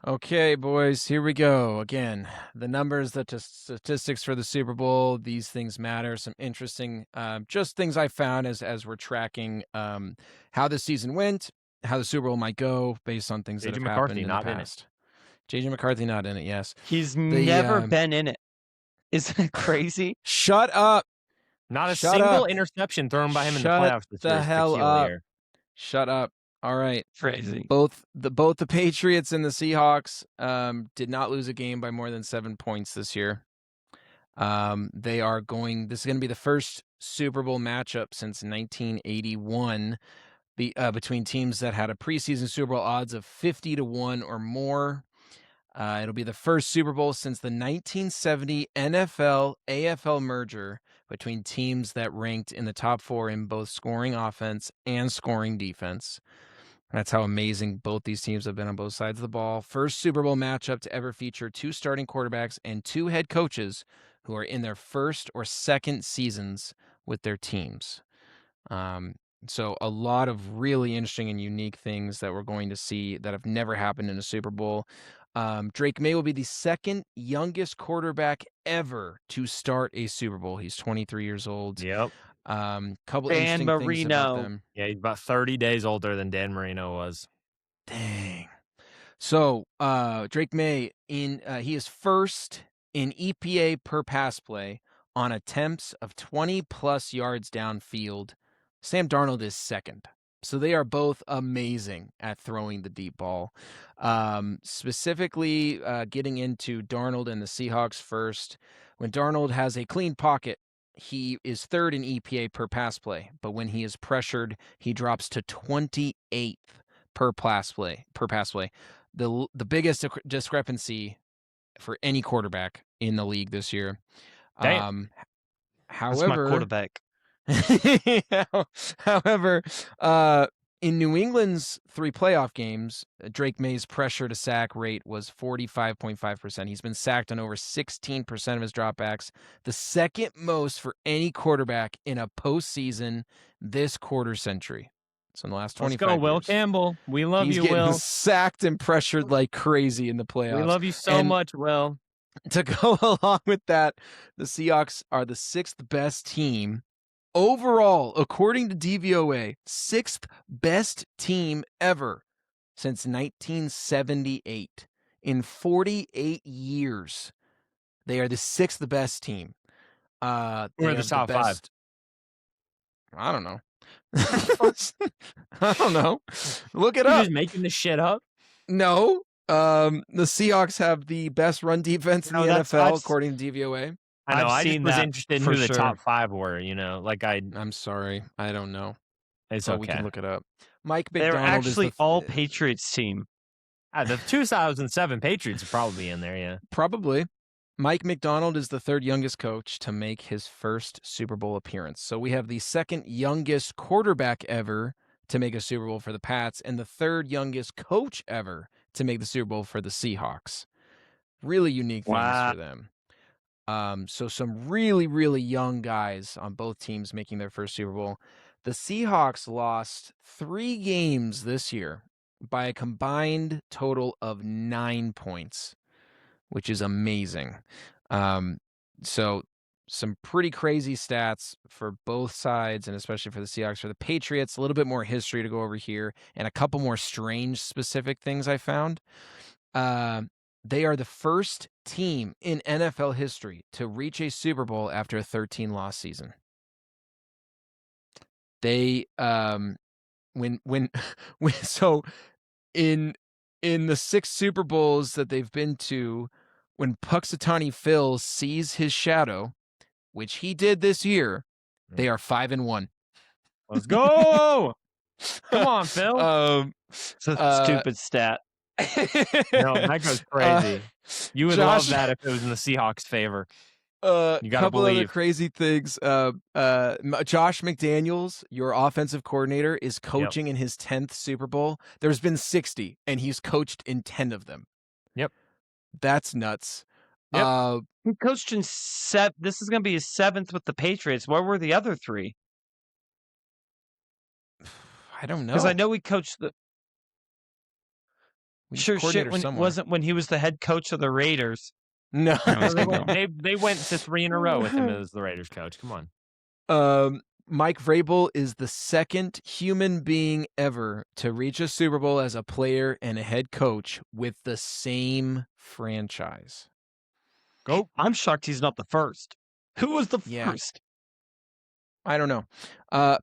Okay, boys, here we go. Again, the numbers, the statistics for the Super Bowl, these things matter. Some interesting just things I found as we're tracking how the season went, how the Super Bowl might go based on things that have happened in the past. JJ McCarthy not in it, yes. He's never been in it. Isn't it crazy? Shut up. Not a single interception thrown by him in the playoffs this year. Shut the hell up. Peculiar. Shut up. All right. Crazy. Both the Patriots and the Seahawks did not lose a game by more than 7 points this year. This is going to be the first Super Bowl matchup since 1981 between teams that had a preseason Super Bowl odds of 50-1 or more. It'll be the first Super Bowl since the 1970 NFL-AFL merger between teams that ranked in the top 4 in both scoring offense and scoring defense. That's how amazing both these teams have been on both sides of the ball. First Super Bowl matchup to ever feature 2 starting quarterbacks and 2 head coaches who are in their first or second seasons with their teams. So a lot of really interesting and unique things that we're going to see that have never happened in a Super Bowl. Drake May will be the second youngest quarterback ever to start a Super Bowl. He's 23 years old. Yep. Couple interesting things about them. Yeah, he's about 30 days older than Dan Marino was. Dang. So Drake May he is first in EPA per pass play on attempts of 20+ yards downfield. Sam Darnold is second. So they are both amazing at throwing the deep ball. Specifically, getting into Darnold and the Seahawks first. When Darnold has a clean pocket, he is third in EPA per pass play. But when he is pressured, he drops to 28th per pass play. The biggest discrepancy for any quarterback in the league this year. Damn. That's my quarterback. However, in New England's 3 playoff games, Drake May's pressure to sack rate was 45.5%. He's been sacked on over 16% of his dropbacks, the second most for any quarterback in a postseason this quarter century. So in the last 25 Let's go, Will years, Campbell. We love he's you, getting Will. sacked and pressured like crazy in the playoffs. We love you so much, Will. To go along with that, the Seahawks are the 6th best team overall, according to DVOA, 6th best team ever since 1978. In 48 years, they are the 6th best team. We're in the top 5. I don't know. I don't know. Look it You're up. just making this shit up? No. The Seahawks have the best run defense in the NFL, according to DVOA. I know. I just was interested in who the top 5 were. I'm sorry. I don't know. It's so okay. We can look it up. Mike McDonald They're actually all Patriots team. The 2007 Patriots are probably in there, yeah. Probably. Mike McDonald is the 3rd youngest coach to make his first Super Bowl appearance. So we have the 2nd youngest quarterback ever to make a Super Bowl for the Pats and the 3rd youngest coach ever to make the Super Bowl for the Seahawks. Really unique things for them. So some really, really young guys on both teams making their first Super Bowl. The Seahawks lost 3 games this year by a combined total of 9 points, which is amazing. So some pretty crazy stats for both sides, and especially for the Seahawks. For the Patriots, a little bit more history to go over here, and a couple more strange specific things I found. They are the first team in NFL history to reach a Super Bowl after a 13-loss season. They so in the 6 Super Bowls that they've been to, when Punxsutawney Phil sees his shadow, which he did this year, they are 5-1. Let's go! Come on, Phil. It's a stupid stat. No, that goes crazy. You would love that if it was in the Seahawks' favor. You gotta couple believe. other crazy things. Josh McDaniels, your offensive coordinator, is coaching in his 10th Super Bowl. There's been 60, and he's coached in 10 of them. Yep. That's nuts. Yep. He coached in this is going to be his 7th with the Patriots. Where were the other 3? I don't know. Because I know we coached the... Wasn't when he was the head coach of the Raiders. No. They went to 3 in a row with him as the Raiders coach. Come on. Mike Vrabel is the 2nd human being ever to reach a Super Bowl as a player and a head coach with the same franchise. Go. I'm shocked he's not the first. Who was the first? I don't know.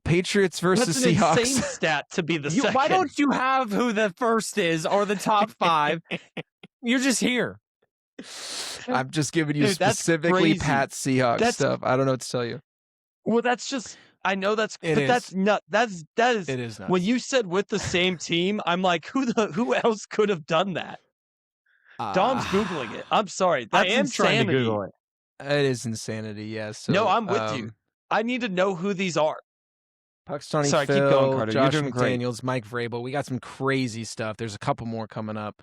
Patriots versus That's an Seahawks. insane stat to be the second. Why don't you have who the first is or the top 5? You're just here. I'm just giving you specifically Pat Seahawks stuff. I don't know what to tell you. Well, that's just. I know that's. It but is. that's nut. That is. It is nuts. When you said with the same team, I'm like, who else could have done that? Dom's googling it. I'm sorry. That's I am insanity. trying to Google it. It is insanity. Yes. So, no, I'm with you. I need to know who these are. Puxtony Sorry, Phil, keep going, Carter. Josh You're doing McDaniels, Mike Vrabel. We got some crazy stuff. There's a couple more coming up.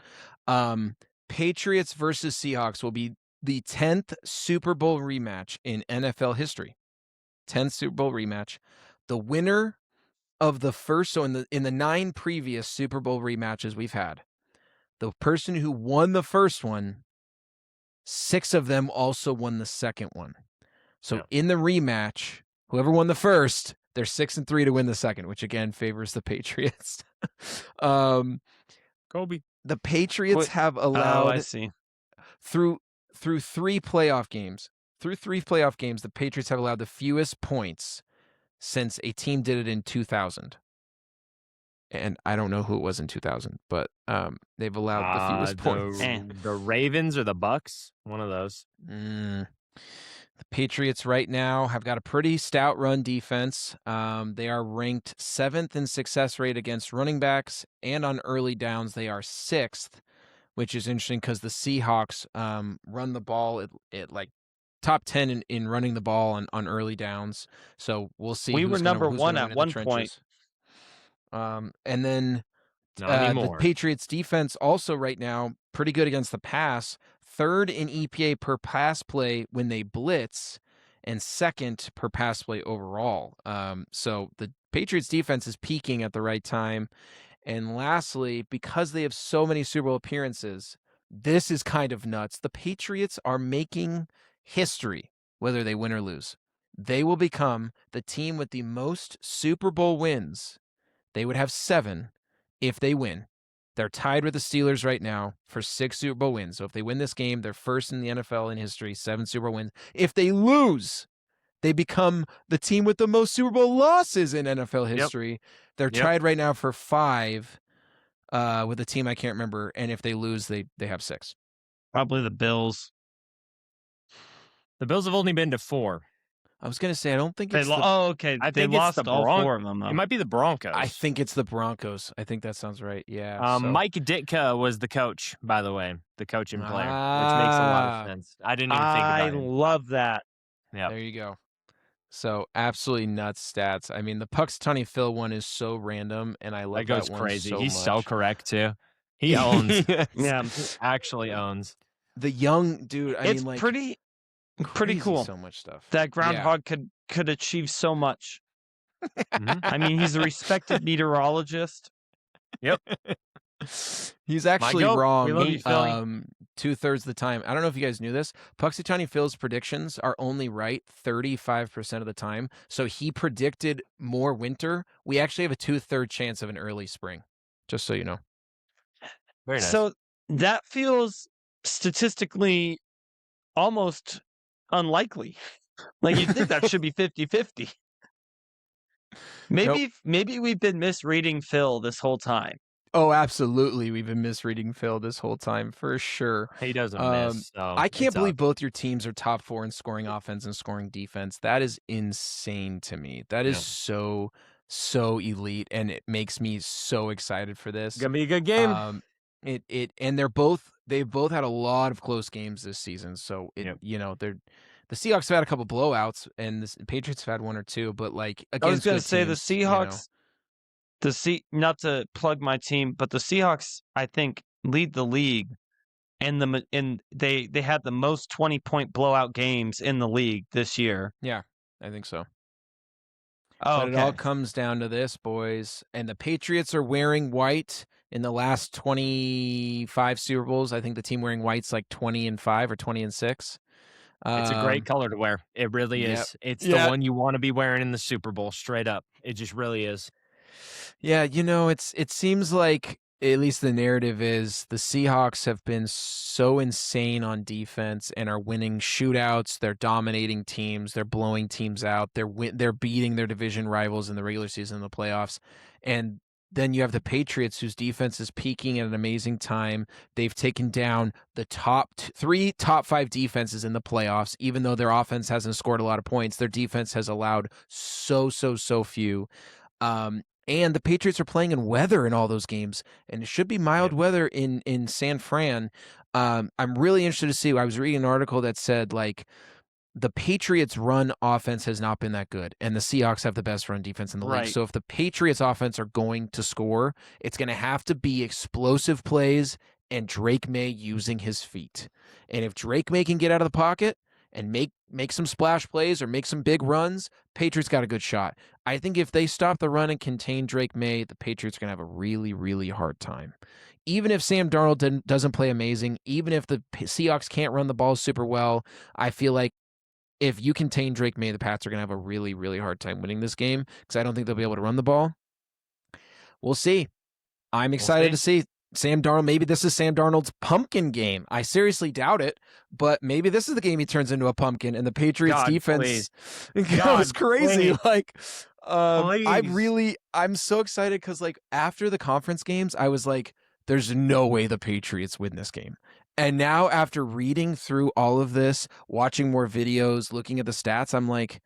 Patriots versus Seahawks will be the 10th Super Bowl rematch in NFL history. 10th Super Bowl rematch. The winner of the first, so in the 9 previous Super Bowl rematches we've had, the person who won the first one, 6 of them also won the second one. So in the rematch, whoever won the first, they're 6-3 to win the second, which again favors the Patriots. Kobe. The Patriots have allowed I see. through 3 playoff games. Through 3 playoff games, the Patriots have allowed the fewest points since a team did it in 2000. And I don't know who it was in 2000, but they've allowed the fewest points. The Ravens or the Bucks, one of those. The Patriots right now have got a pretty stout run defense. They are ranked 7th in success rate against running backs, and on early downs they are 6th, which is interesting because the Seahawks run the ball at like top 10 in running the ball on early downs. So we'll see. We were number 1 at one point. And then the Patriots defense also right now pretty good against the pass, 3rd in EPA per pass play when they blitz, and 2nd per pass play overall. So the Patriots defense is peaking at the right time. And lastly, because they have so many Super Bowl appearances, this is kind of nuts. The Patriots are making history, whether they win or lose. They will become the team with the most Super Bowl wins. They would have 7 if they win. They're tied with the Steelers right now for 6 Super Bowl wins. So if they win this game, they're first in the NFL in history, 7 Super Bowl wins. If they lose, they become the team with the most Super Bowl losses in NFL history. Yep. They're tied right now for 5 with a team I can't remember. And if they lose, they have 6. Probably the Bills. The Bills have only been to 4. I was going to say, I don't think it's okay. I think they lost all 4 of them, though. It might be the Broncos. I think it's the Broncos. I think that sounds right. Yeah. Mike Ditka was the coach, by the way, the coaching player, which makes a lot of sense. I didn't even think about it. I love that. Yeah. There you go. So absolutely nuts stats. I mean, the Puxtony Phil one is so random, and I love that one crazy. So He's much. so correct too. He owns. Yeah, he actually owns. The young dude. I it's mean, like pretty cool. So much stuff. That groundhog could achieve so much. I mean, he's a respected meteorologist. Yep. He's actually wrong. We love you, Philly. 2/3 of the time. I don't know if you guys knew this. Puxtony Phil's predictions are only right 35% of the time. So he predicted more winter. We actually have a 2/3 chance of an early spring. Just so you know. Very nice. So that feels statistically almost unlikely. Like you'd think that should be 50-50. Maybe we've been misreading Phil this whole time. Oh, absolutely. We've been misreading Phil this whole time for sure. He doesn't miss. So I can't believe both your teams are top 4 in scoring offense and scoring defense. That is insane to me. That is so elite, and it makes me so excited for this. Gonna be a good game. And they've both had a lot of close games this season. So the Seahawks have had a couple blowouts, and the Patriots have had 1 or 2. But like against I was going to say teams, the Seahawks. Not to plug my team, but the Seahawks I think lead the league, and they had the most 20-point blowout games in the league this year. Yeah, I think so. Oh, but it all comes down to this, boys. And the Patriots are wearing white in the last 25 Super Bowls. I think the team wearing white's like 20-5 or 20-6. It's a great color to wear. It really is. It's the one you want to be wearing in the Super Bowl, straight up. It just really is. Yeah, it seems like at least the narrative is the Seahawks have been so insane on defense and are winning shootouts. They're dominating teams. They're blowing teams out. They're beating their division rivals in the regular season and the playoffs. And then you have the Patriots, whose defense is peaking at an amazing time. They've taken down the top 5 defenses in the playoffs, even though their offense hasn't scored a lot of points. Their defense has allowed so few. And the Patriots are playing in weather in all those games, and it should be mild weather in San Fran. I'm really interested to see. I was reading an article that said, like, the Patriots' run offense has not been that good, and the Seahawks have the best run defense in the league. So if the Patriots' offense are going to score, it's going to have to be explosive plays and Drake May using his feet. And if Drake May can get out of the pocket and make some splash plays or make some big runs, Patriots got a good shot. I think if they stop the run and contain Drake May, the Patriots are going to have a really, really hard time. Even if Sam Darnold doesn't play amazing, even if the Seahawks can't run the ball super well, I feel like if you contain Drake May, the Pats are going to have a really, really hard time winning this game because I don't think they'll be able to run the ball. We'll see. I'm excited to see. Sam Darnold, maybe this is Sam Darnold's pumpkin game. I seriously doubt it, but maybe this is the game he turns into a pumpkin and the Patriots defense goes crazy. Please. Like, I'm so excited because, like, after the conference games, I was like, there's no way the Patriots win this game. And now after reading through all of this, watching more videos, looking at the stats, I'm like,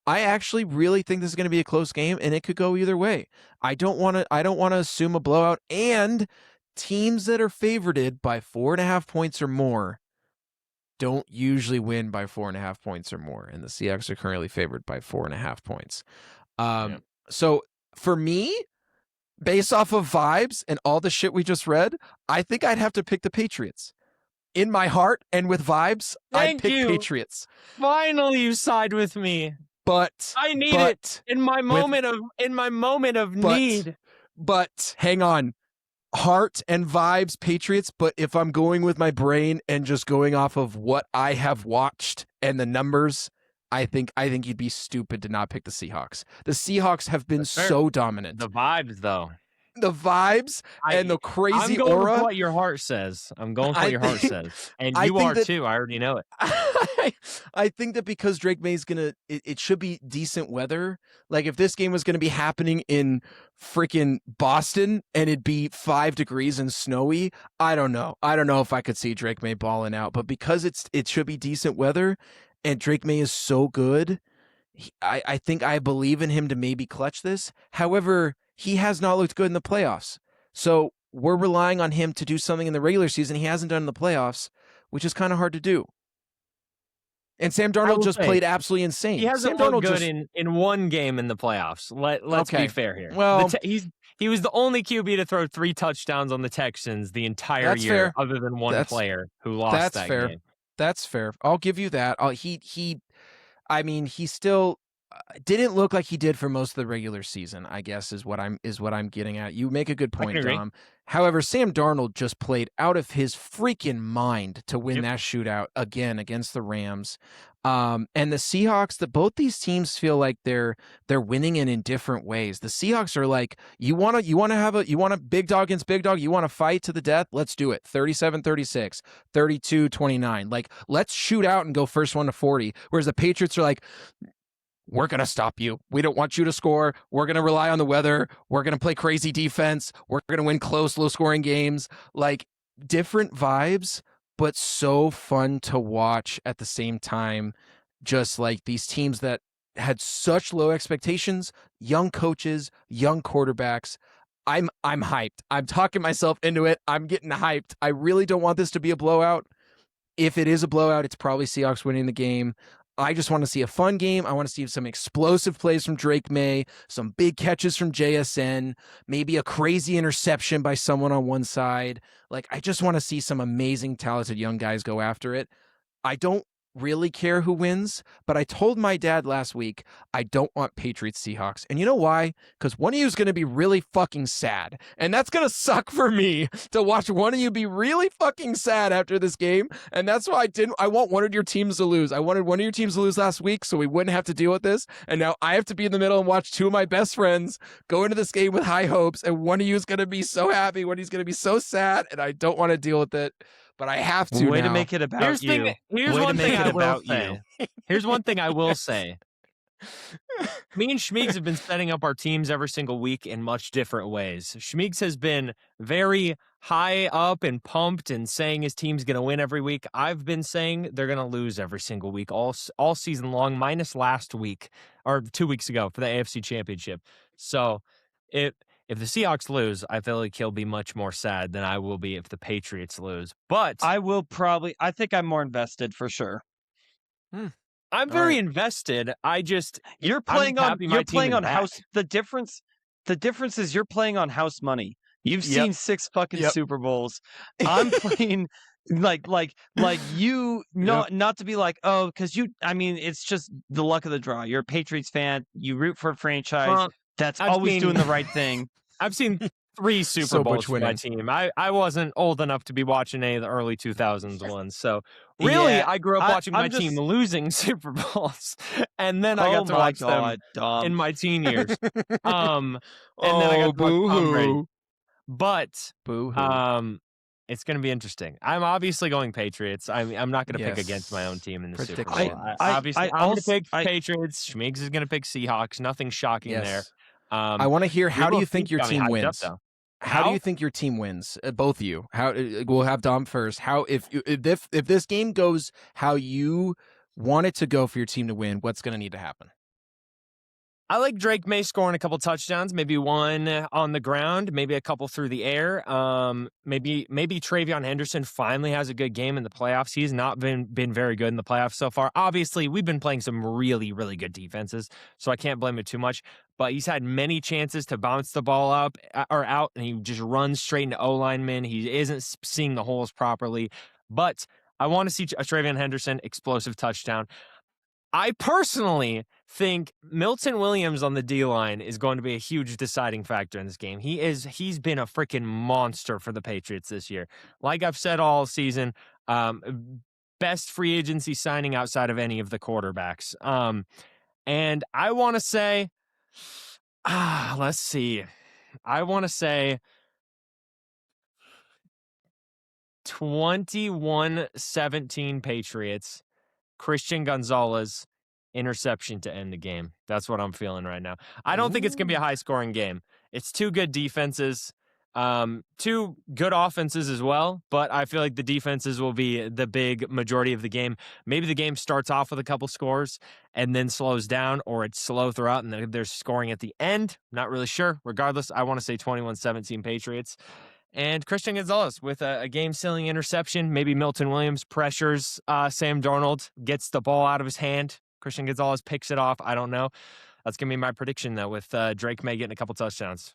I actually really think this is going to be a close game and it could go either way. I don't want to assume a blowout, and teams that are favorited by 4.5 points or more don't usually win by 4.5 points or more. And the Seahawks are currently favored by 4.5 points. So for me, based off of vibes and all the shit we just read, I think I'd have to pick the Patriots. In my heart and with vibes, I'd pick Patriots. Finally, you side with me. But I need it in my moment of need. But hang on. Heart and vibes, Patriots, but if I'm going with my brain and just going off of what I have watched and the numbers, I think you'd be stupid to not pick the Seahawks. The Seahawks have been so dominant. The vibes, though. The vibes and the crazy I'm going aura. with what your heart says. I'm going with what your heart says. And you are too. I already know it. I think that because Drake May's it should be decent weather. Like if this game was going to be happening in freaking Boston and it'd be 5 degrees and snowy, I don't know. I don't know if I could see Drake May balling out. But because it should be decent weather and Drake May is so good, I think I believe in him to maybe clutch this. However, he has not looked good in the playoffs. So we're relying on him to do something in the regular season he hasn't done in the playoffs, which is kind of hard to do. And Sam Darnold just played absolutely insane. He hasn't looked good in one game in the playoffs. Let's be fair here. Well, he was the only QB to throw 3 touchdowns on the Texans the entire year, fair. other than one player who lost that game. That's fair. I'll give you that. He still didn't look like he did for most of the regular season, I guess is what I'm getting at. You make a good point, Dom. However, Sam Darnold just played out of his freaking mind to win that shootout again against the Rams. And the Seahawks, both these teams feel like they're winning in different ways. The Seahawks are like, you want a big dog against big dog, you want to fight to the death, let's do it. 37-36, 32-29. Like, let's shoot out and go first one to 40. Whereas the Patriots are like, we're going to stop you. We don't want you to score. We're going to rely on the weather. We're going to play crazy defense. We're going to win close, low-scoring games. Like, different vibes, but so fun to watch at the same time. Just like these teams that had such low expectations, young coaches, young quarterbacks. I'm hyped. I'm talking myself into it. I'm getting hyped. I really don't want this to be a blowout. If it is a blowout, it's probably Seahawks winning the game. I just want to see a fun game. I want to see some explosive plays from Drake May, some big catches from JSN, maybe a crazy interception by someone on one side. Like, I just want to see some amazing, talented young guys go after it. I don't really care who wins, but I told my dad last week I don't want Patriots Seahawks. And you know why? Because one of you is going to be really fucking sad. And that's going to suck for me to watch one of you be really fucking sad after this game. And that's why I want one of your teams to lose. I wanted one of your teams to lose last week so we wouldn't have to deal with this. And now I have to be in the middle and watch two of my best friends go into this game with high hopes. And one of you is going to be so happy, one of you is going to be so sad. And I don't want to deal with it. But I have to Way now. to make it about you. Here's one thing I will say. Here's one thing I will say. Me and Shmeags have been setting up our teams every single week in much different ways. Shmeags has been very high up and pumped and saying his team's going to win every week. I've been saying they're going to lose every single week, all season long, minus last week or 2 weeks ago for the AFC Championship. So if the Seahawks lose, I feel like he'll be much more sad than I will be if the Patriots lose. But I think I'm more invested for sure. I'm very invested. You're playing on house. The difference is you're playing on house money. You've seen 6 fucking Super Bowls. I'm playing like you not to be like, oh, because it's just the luck of the draw. You're a Patriots fan. You root for a franchise that's always doing the right thing. I've seen 3 Super Bowls for my team. I wasn't old enough to be watching any of the early 2000s ones. So really, I grew up watching my team losing Super Bowls, and then I got to watch them in my teen years. And then I got to watch Tom Brady. But it's going to be interesting. I'm obviously going Patriots. I'm not going to pick against my own team in the Super Bowl. I'm going to pick Patriots. Shmeags is going to pick Seahawks. Nothing shocking there. I want to hear, how do you think your team wins? How do you think your team wins? Both of you. We'll have Dom first. If this game goes how you want it to go for your team to win, what's going to need to happen? I like Drake May scoring a couple touchdowns, maybe one on the ground, maybe a couple through the air. Maybe Travion Henderson finally has a good game in the playoffs. He's not been very good in the playoffs so far. Obviously, we've been playing some really, really good defenses, so I can't blame it too much. But he's had many chances to bounce the ball up or out, and he just runs straight into O-linemen. He isn't seeing the holes properly. But I want to see a Travion Henderson explosive touchdown. I personally think Milton Williams on the D-line is going to be a huge deciding factor in this game. He's been a freaking monster for the Patriots this year. Like I've said all season, best free agency signing outside of any of the quarterbacks. And I want to say, let's see. I want to say 21-17 Patriots. Christian Gonzalez interception to end the game. That's what I'm feeling right now. I don't think it's going to be a high-scoring game. It's 2 good defenses, 2 good offenses as well, but I feel like the defenses will be the big majority of the game. Maybe the game starts off with a couple scores and then slows down, or it's slow throughout and then there's scoring at the end. Not really sure. Regardless, I want to say 21-17 Patriots. And Christian Gonzalez with a game-sealing interception. Maybe Milton Williams pressures Sam Darnold, gets the ball out of his hand. Christian Gonzalez picks it off. I don't know. That's going to be my prediction, though, with Drake May getting a couple touchdowns.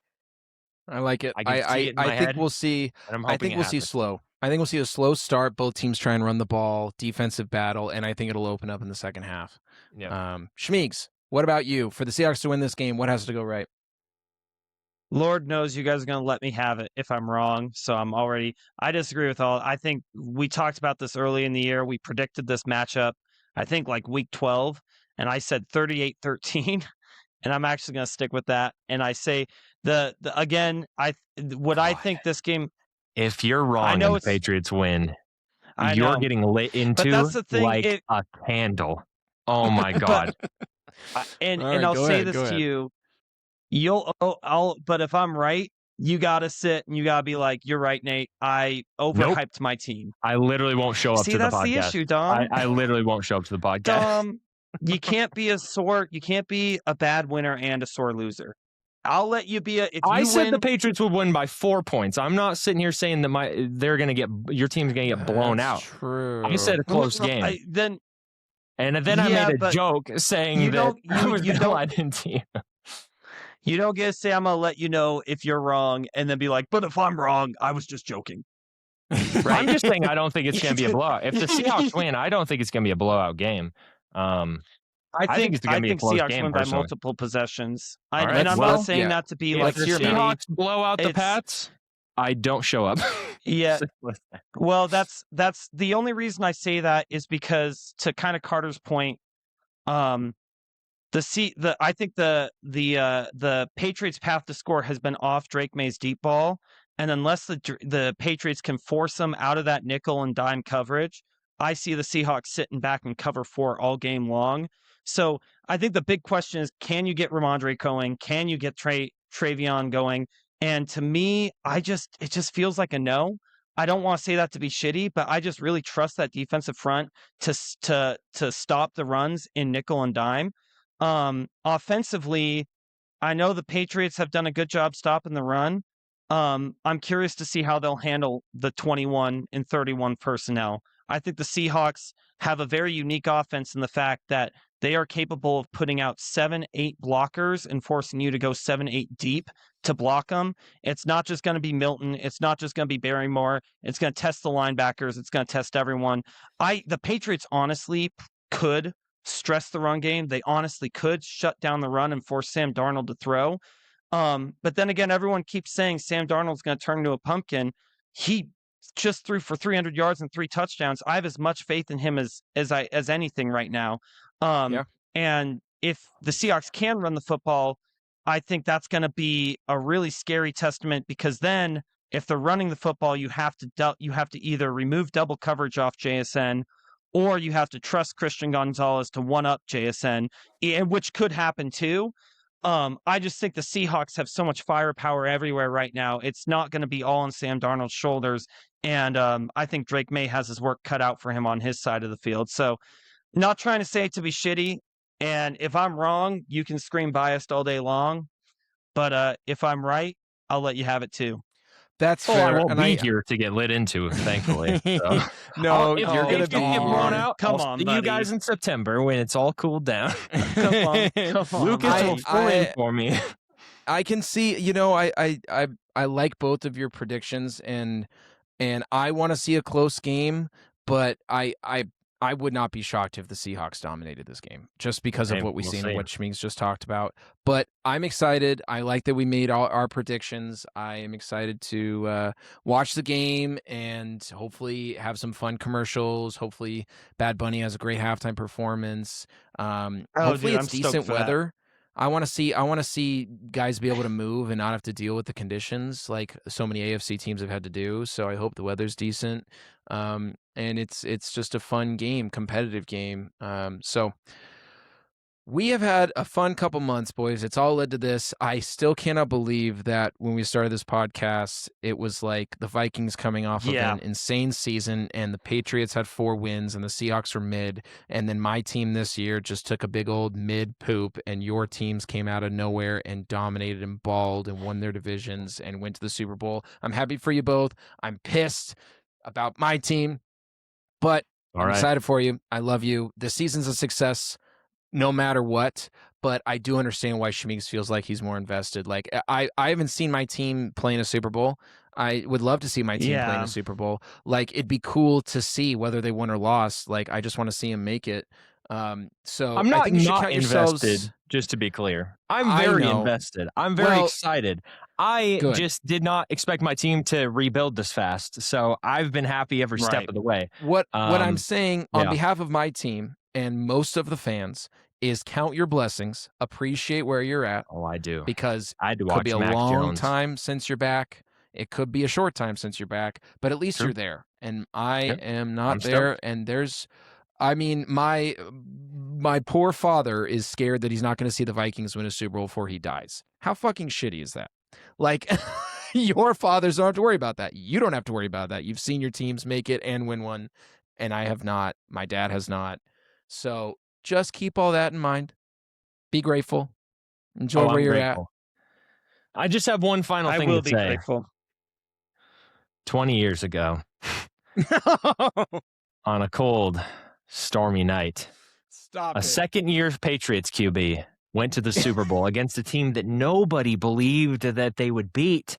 I like it. I think we'll see. I think we'll see slow. I think we'll see a slow start. Both teams try and run the ball, defensive battle, and I think it'll open up in the second half. Yeah. Shmeags, what about you? For the Seahawks to win this game, what has to go right? Lord knows you guys are going to let me have it if I'm wrong. So I disagree with all. I think we talked about this early in the year. We predicted this matchup, I think like week 12, and I said 38-13, and I'm actually going to stick with that. And I say I think this game. If you're wrong and the Patriots win, you're getting lit into like a candle. Oh my God. I'll say this to you. But if I'm right, you got to sit and you got to be like, you're right, Nate. I overhyped my team. I literally won't show up to the podcast. See, that's the issue, Dom. I literally won't show up to the podcast. Dom, you can't be a bad winner and a sore loser. I'll let you be I said the Patriots would win by 4 points. I'm not sitting here saying that your team's going to get blown out. True. I said a close game. I made a joke saying that I was going to lie into you. You don't get to say, I'm going to let you know if you're wrong, and then be like, but if I'm wrong, I was just joking. Right? I'm just saying I don't think it's going to be a blowout. If the Seahawks win, I don't think it's going to be a blowout game. I think it's going to be a close Seahawks game win personally. by multiple possessions. Right, and I'm not saying that to be like if the Seahawks blow out the Pats, I don't show up. Yeah. Well, that's the only reason I say that is because, to kind of Carter's point, I think the Patriots' path to score has been off Drake May's deep ball, and unless the Patriots can force them out of that nickel and dime coverage, I see the Seahawks sitting back and cover 4 all game long. So I think the big question is, can you get Ramondre going? Can you get Travion going? And to me, it just feels like a no. I don't want to say that to be shitty, but I just really trust that defensive front to stop the runs in nickel and dime. Offensively, I know the Patriots have done a good job stopping the run. I'm curious to see how they'll handle the 21 and 31 personnel. I think the Seahawks have a very unique offense in the fact that they are capable of putting out 7-8 blockers and forcing you to go 7-8 deep to block them. It's not just going to be Milton. It's not just going to be Barrymore. It's going to test the linebackers. It's going to test everyone. The Patriots honestly could stress the run game. They honestly could shut down the run and force Sam Darnold to throw. But then again, everyone keeps saying Sam Darnold's going to turn into a pumpkin. He just threw for 300 yards and 3 touchdowns. I have as much faith in him as anything right now. And if the Seahawks can run the football, I think that's going to be a really scary testament, because then if they're running the football, you have to either remove double coverage off JSN, or you have to trust Christian Gonzalez to one-up JSN, which could happen too. I just think the Seahawks have so much firepower everywhere right now. It's not going to be all on Sam Darnold's shoulders. And I think Drake May has his work cut out for him on his side of the field. So, not trying to say it to be shitty. And if I'm wrong, you can scream biased all day long. But if I'm right, I'll let you have it too. That's fair. I won't be here to get lit into, thankfully. So. No, if you're going to get blown out, come on, see you guys in September when it's all cooled down. Come on, Lucas will fill in for me. I can see, I like both of your predictions, and I want to see a close game, but I would not be shocked if the Seahawks dominated this game, just because of what we've seen and what Shmeags just talked about. But I'm excited. I like that we made all our predictions. I am excited to watch the game and hopefully have some fun commercials. Hopefully Bad Bunny has a great halftime performance. Hopefully it's decent weather. I want to see guys be able to move and not have to deal with the conditions like so many AFC teams have had to do. So I hope the weather's decent. And it's just a fun game, competitive game. So we have had a fun couple months, boys. It's all led to this. I still cannot believe that when we started this podcast, it was like the Vikings coming off of an insane season, and the Patriots had 4 wins, and the Seahawks were mid, and then my team this year just took a big old mid poop, and your teams came out of nowhere and dominated and balled and won their divisions and went to the Super Bowl. I'm happy for you both. I'm pissed about my team, but I'm excited for you. I love you. This season's a success no matter what, but I do understand why Shmeags feels like he's more invested. Like I haven't seen my team play in a Super Bowl. I would love to see my team play in a Super Bowl. Like, it'd be cool to see whether they won or lost. Like, I just want to see him make it. So I'm not, I think you should not count invested, yourselves... just to be clear. I'm very invested. I'm very excited. I just did not expect my team to rebuild this fast. So I've been happy every step of the way. What I'm saying on behalf of my team and most of the fans is count your blessings, appreciate where you're at. Oh, I do. Because it could be a long time since you're back. It could be a short time since you're back, but at least you're there. And I am not there. And my poor father is scared that he's not going to see the Vikings win a Super Bowl before he dies. How fucking shitty is that? Like, your fathers don't have to worry about that. You don't have to worry about that. You've seen your teams make it and win one, and I have not. My dad has not. So just keep all that in mind. Be grateful. Enjoy where you're at. I just have one final thing to say. I will be grateful. 20 years ago, on a cold, stormy night, a second-year Patriots QB went to the Super Bowl against a team that nobody believed that they would beat.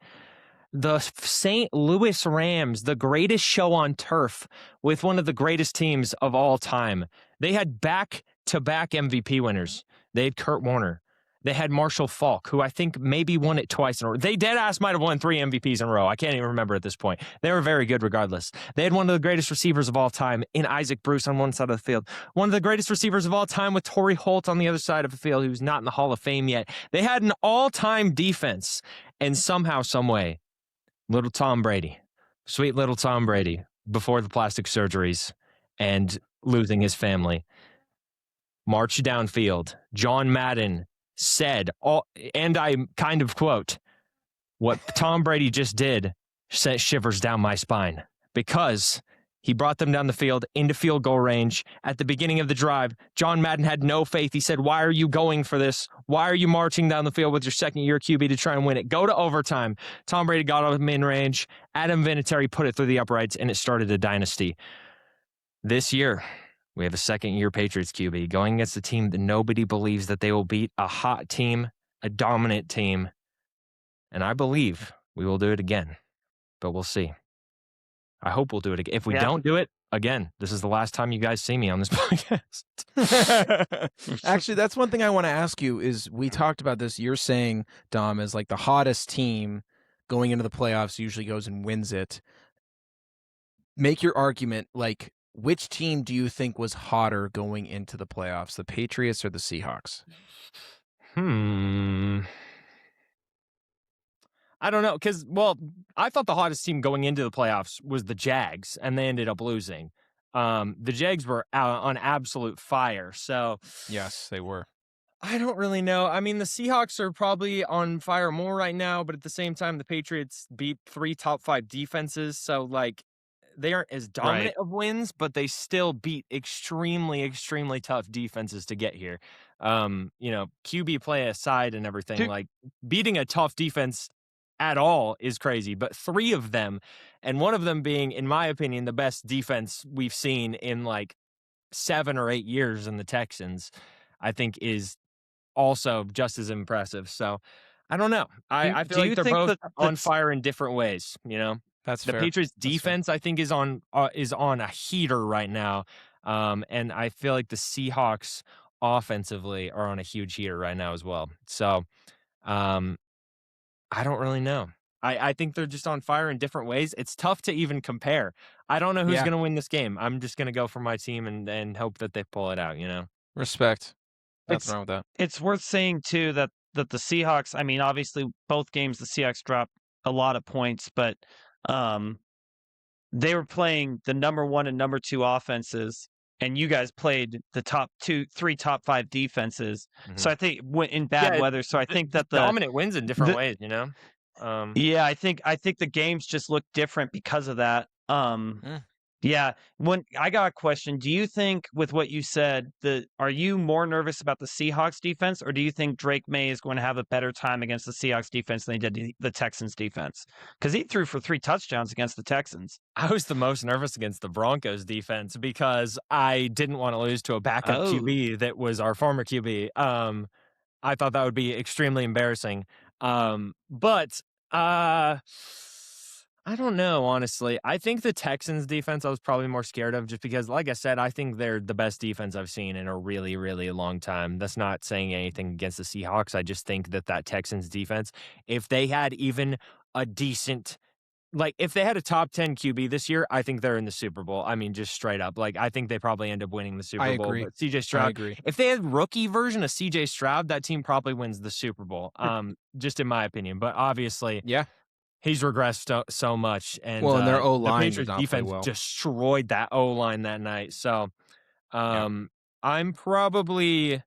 the St. Louis Rams, the greatest show on turf with one of the greatest teams of all time. They had back-to-back MVP winners. They had Kurt Warner. They had Marshall Faulk, who I think maybe won it twice in a row. They dead-ass might have won 3 MVPs in a row. I can't even remember at this point. They were very good regardless. They had one of the greatest receivers of all time in Isaac Bruce on one side of the field. One of the greatest receivers of all time with Torrey Holt on the other side of the field, who's not in the Hall of Fame yet. They had an all-time defense. And somehow, someway, little Tom Brady, sweet little Tom Brady, before the plastic surgeries and losing his family, marched downfield. John Madden said, and I kind of quote, what Tom Brady just did sent shivers down my spine, because he brought them down the field into field goal range at the beginning of the drive. John Madden had no faith. He said, why are you going for this? Why are you marching down the field with your second-year QB to try and win it? Go to overtime. Tom Brady got him in range. Adam Vinatieri put it through the uprights, and it started a dynasty. This year, we have a second-year Patriots QB going against a team that nobody believes that they will beat, a hot team, a dominant team. And I believe we will do it again, but we'll see. I hope we'll do it again. If we don't do it, again, this is the last time you guys see me on this podcast. Actually, that's one thing I want to ask you is, we talked about this. You're saying, Dom, is like the hottest team going into the playoffs usually goes and wins it. Make your argument, like, which team do you think was hotter going into the playoffs, the Patriots or the Seahawks? I don't know, because, well, I thought the hottest team going into the playoffs was the Jags, and they ended up losing. The Jags were on absolute fire, so... Yes, they were. I don't really know. I mean, the Seahawks are probably on fire more right now, but at the same time, the Patriots beat 3 top 5 defenses, so, like, they aren't as dominant of wins, but they still beat extremely, extremely tough defenses to get here. QB play aside and everything, like, beating a tough defense at all is crazy, but 3 of them, and one of them being, in my opinion, the best defense we've seen in like 7 or 8 years in the Texans, I think is also just as impressive. So I don't know. I feel like they're both on fire in different ways. That's the fair. Patriots defense, I think, is on a heater right now, and I feel like the Seahawks offensively are on a huge heater right now as well. So I don't really know. I think they're just on fire in different ways. It's tough to even compare. I don't know who's going to win this game. I'm just going to go for my team and hope that they pull it out, Respect. Nothing wrong with that. It's worth saying, too, that the Seahawks, I mean, obviously, both games, the Seahawks dropped a lot of points, but they were playing the number 1 and number 2 offenses, and you guys played the top 3 top 5 defenses. Mm-hmm. So I think in bad weather. So I think that the dominant wins in different ways, Yeah, I think the games just look different because of that. Yeah. When I got a question, do you think, with what you said, are you more nervous about the Seahawks defense, or do you think Drake May is going to have a better time against the Seahawks defense than he did the Texans defense? Because he threw for 3 touchdowns against the Texans. I was the most nervous against the Broncos defense because I didn't want to lose to a backup QB that was our former QB. I thought that would be extremely embarrassing. But I don't know, honestly. I think the Texans defense I was probably more scared of, just because, like I said, I think they're the best defense I've seen in a really, really long time. That's not saying anything against the Seahawks. I just think that Texans defense, if they had even a decent, like, if they had a top 10 QB this year, I think they're in the Super Bowl. I mean, just straight up. Like, I think they probably end up winning the Super Bowl. Agree. But CJ Stroud, I agree. if they had rookie version of CJ Stroud, that team probably wins the Super Bowl, just in my opinion. But obviously, he's regressed so much, and their O-line the Patriots defense destroyed that O-line that night. So, I'm probably,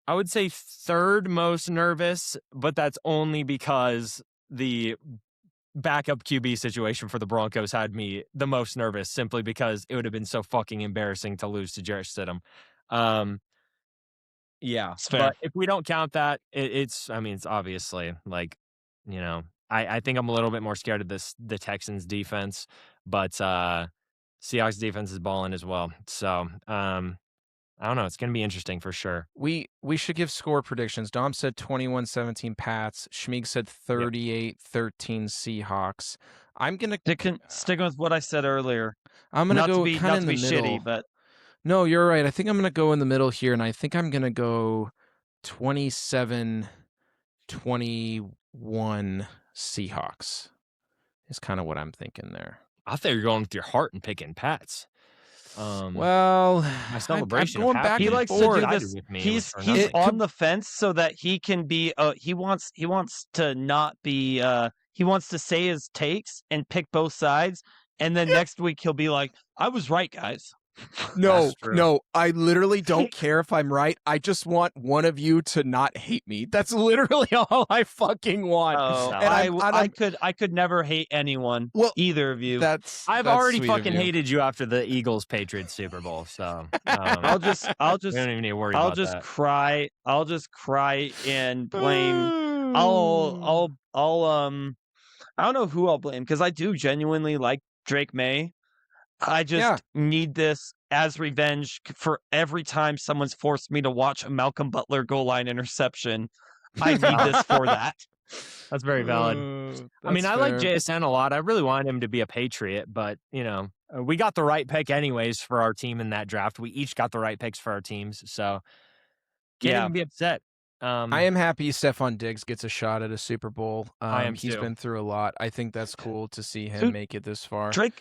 I would say, 3rd most nervous, but that's only because the backup QB situation for the Broncos had me the most nervous, simply because it would have been so fucking embarrassing to lose to Jarrett Stidham. But if we don't count that, it's obviously, like, I think I'm a little bit more scared of the Texans defense, but Seahawks defense is balling as well. So I don't know. It's going to be interesting for sure. We should give score predictions. Dom said 21-17 Pats. Shmeags said 38-13 Seahawks. I'm going to stick with what I said earlier. I'm going to go kind of in the middle. Shitty, but no, you're right. I think I'm going to go in the middle here, and I think I'm going to go 27-21 Seahawks. Is kind of what I'm thinking there. I thought you were going with your heart and picking Pats. Well, my celebration. I'm going back. He likes to do this. He's on the fence so that he can be. He wants to not be. He wants to say his takes and pick both sides, and then next week he'll be like, "I was right, guys." No, I literally don't care if I'm right. I just want one of you to not hate me. That's literally all I fucking want. Oh, and I could never hate anyone. Well, either of you. I've already fucking hated you after the Eagles Patriots Super Bowl. So I'll just don't even need to worry about that. cry. I'll just cry and blame. I don't know who I'll blame because I do genuinely like Drake May. I just need this as revenge for every time someone's forced me to watch a Malcolm Butler goal line interception. I need this for that. That's very valid. I mean, I like JSN a lot. I really wanted him to be a Patriot, but, we got the right pick anyways for our team in that draft. We each got the right picks for our teams, so can't even be upset. I am happy Stephon Diggs gets a shot at a Super Bowl. I am He's too. been through a lot. I think that's cool to see him make it this far. Drake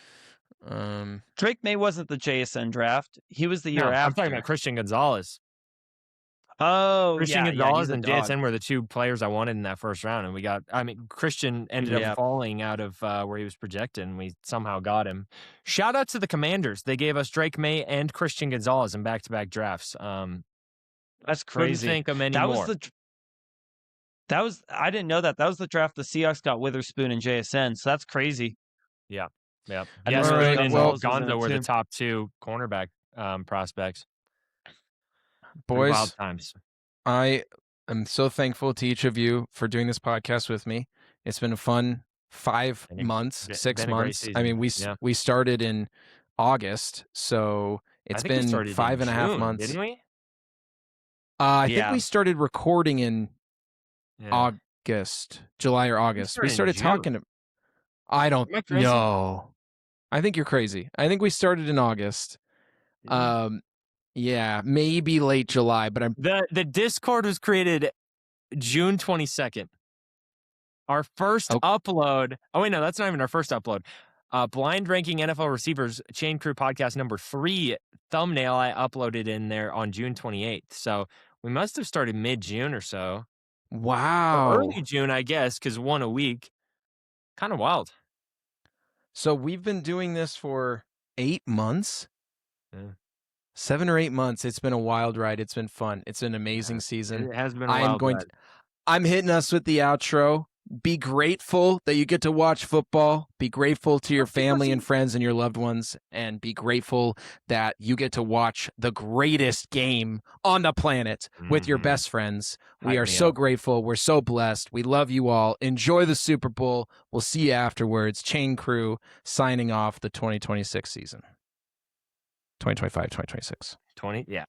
May wasn't the JSN draft. He was the year after. I'm talking about Christian Gonzalez. Oh, Christian Gonzalez and JSN were the two players I wanted in that first round, and Christian ended up falling out of where he was projected, and we somehow got him. Shout out to the Commanders. They gave us Drake May and Christian Gonzalez in back-to-back drafts. That's crazy. Couldn't think of many more. I didn't know that. That was the draft the Seahawks got Witherspoon and JSN, so that's crazy. Yeah. Yeah. Witherspoon and Gonzo were the top two cornerback prospects. Boys, wild times. I am so thankful to each of you for doing this podcast with me. It's been a fun 5 months, 6 months. I mean, we started in August, so it's been 5.5 months. Didn't we? I think we started recording in August, July or August. We started talking. I don't know. I think you're crazy. I think we started in August. Yeah, maybe late July, but the Discord was created June 22nd. Our first upload. Oh wait, no, that's not even our first upload. Blind ranking NFL receivers Chain Crew podcast number 3 thumbnail I uploaded in there on June 28th. So we must have started mid-June or so. Wow. Or early June, I guess, because one a week. Kind of wild. So we've been doing this for 8 months. Yeah. 7 or 8 months. It's been a wild ride. It's been fun. It's an amazing season. It has been a wild ride. I'm hitting us with the outro. Be grateful that you get to watch football. Be grateful to your family and friends and your loved ones. And be grateful that you get to watch the greatest game on the planet with your best friends. We are so grateful. We're so blessed. We love you all. Enjoy the Super Bowl. We'll see you afterwards. Chain Crew signing off the 2026 season. 2025, 2026. 20? Yeah.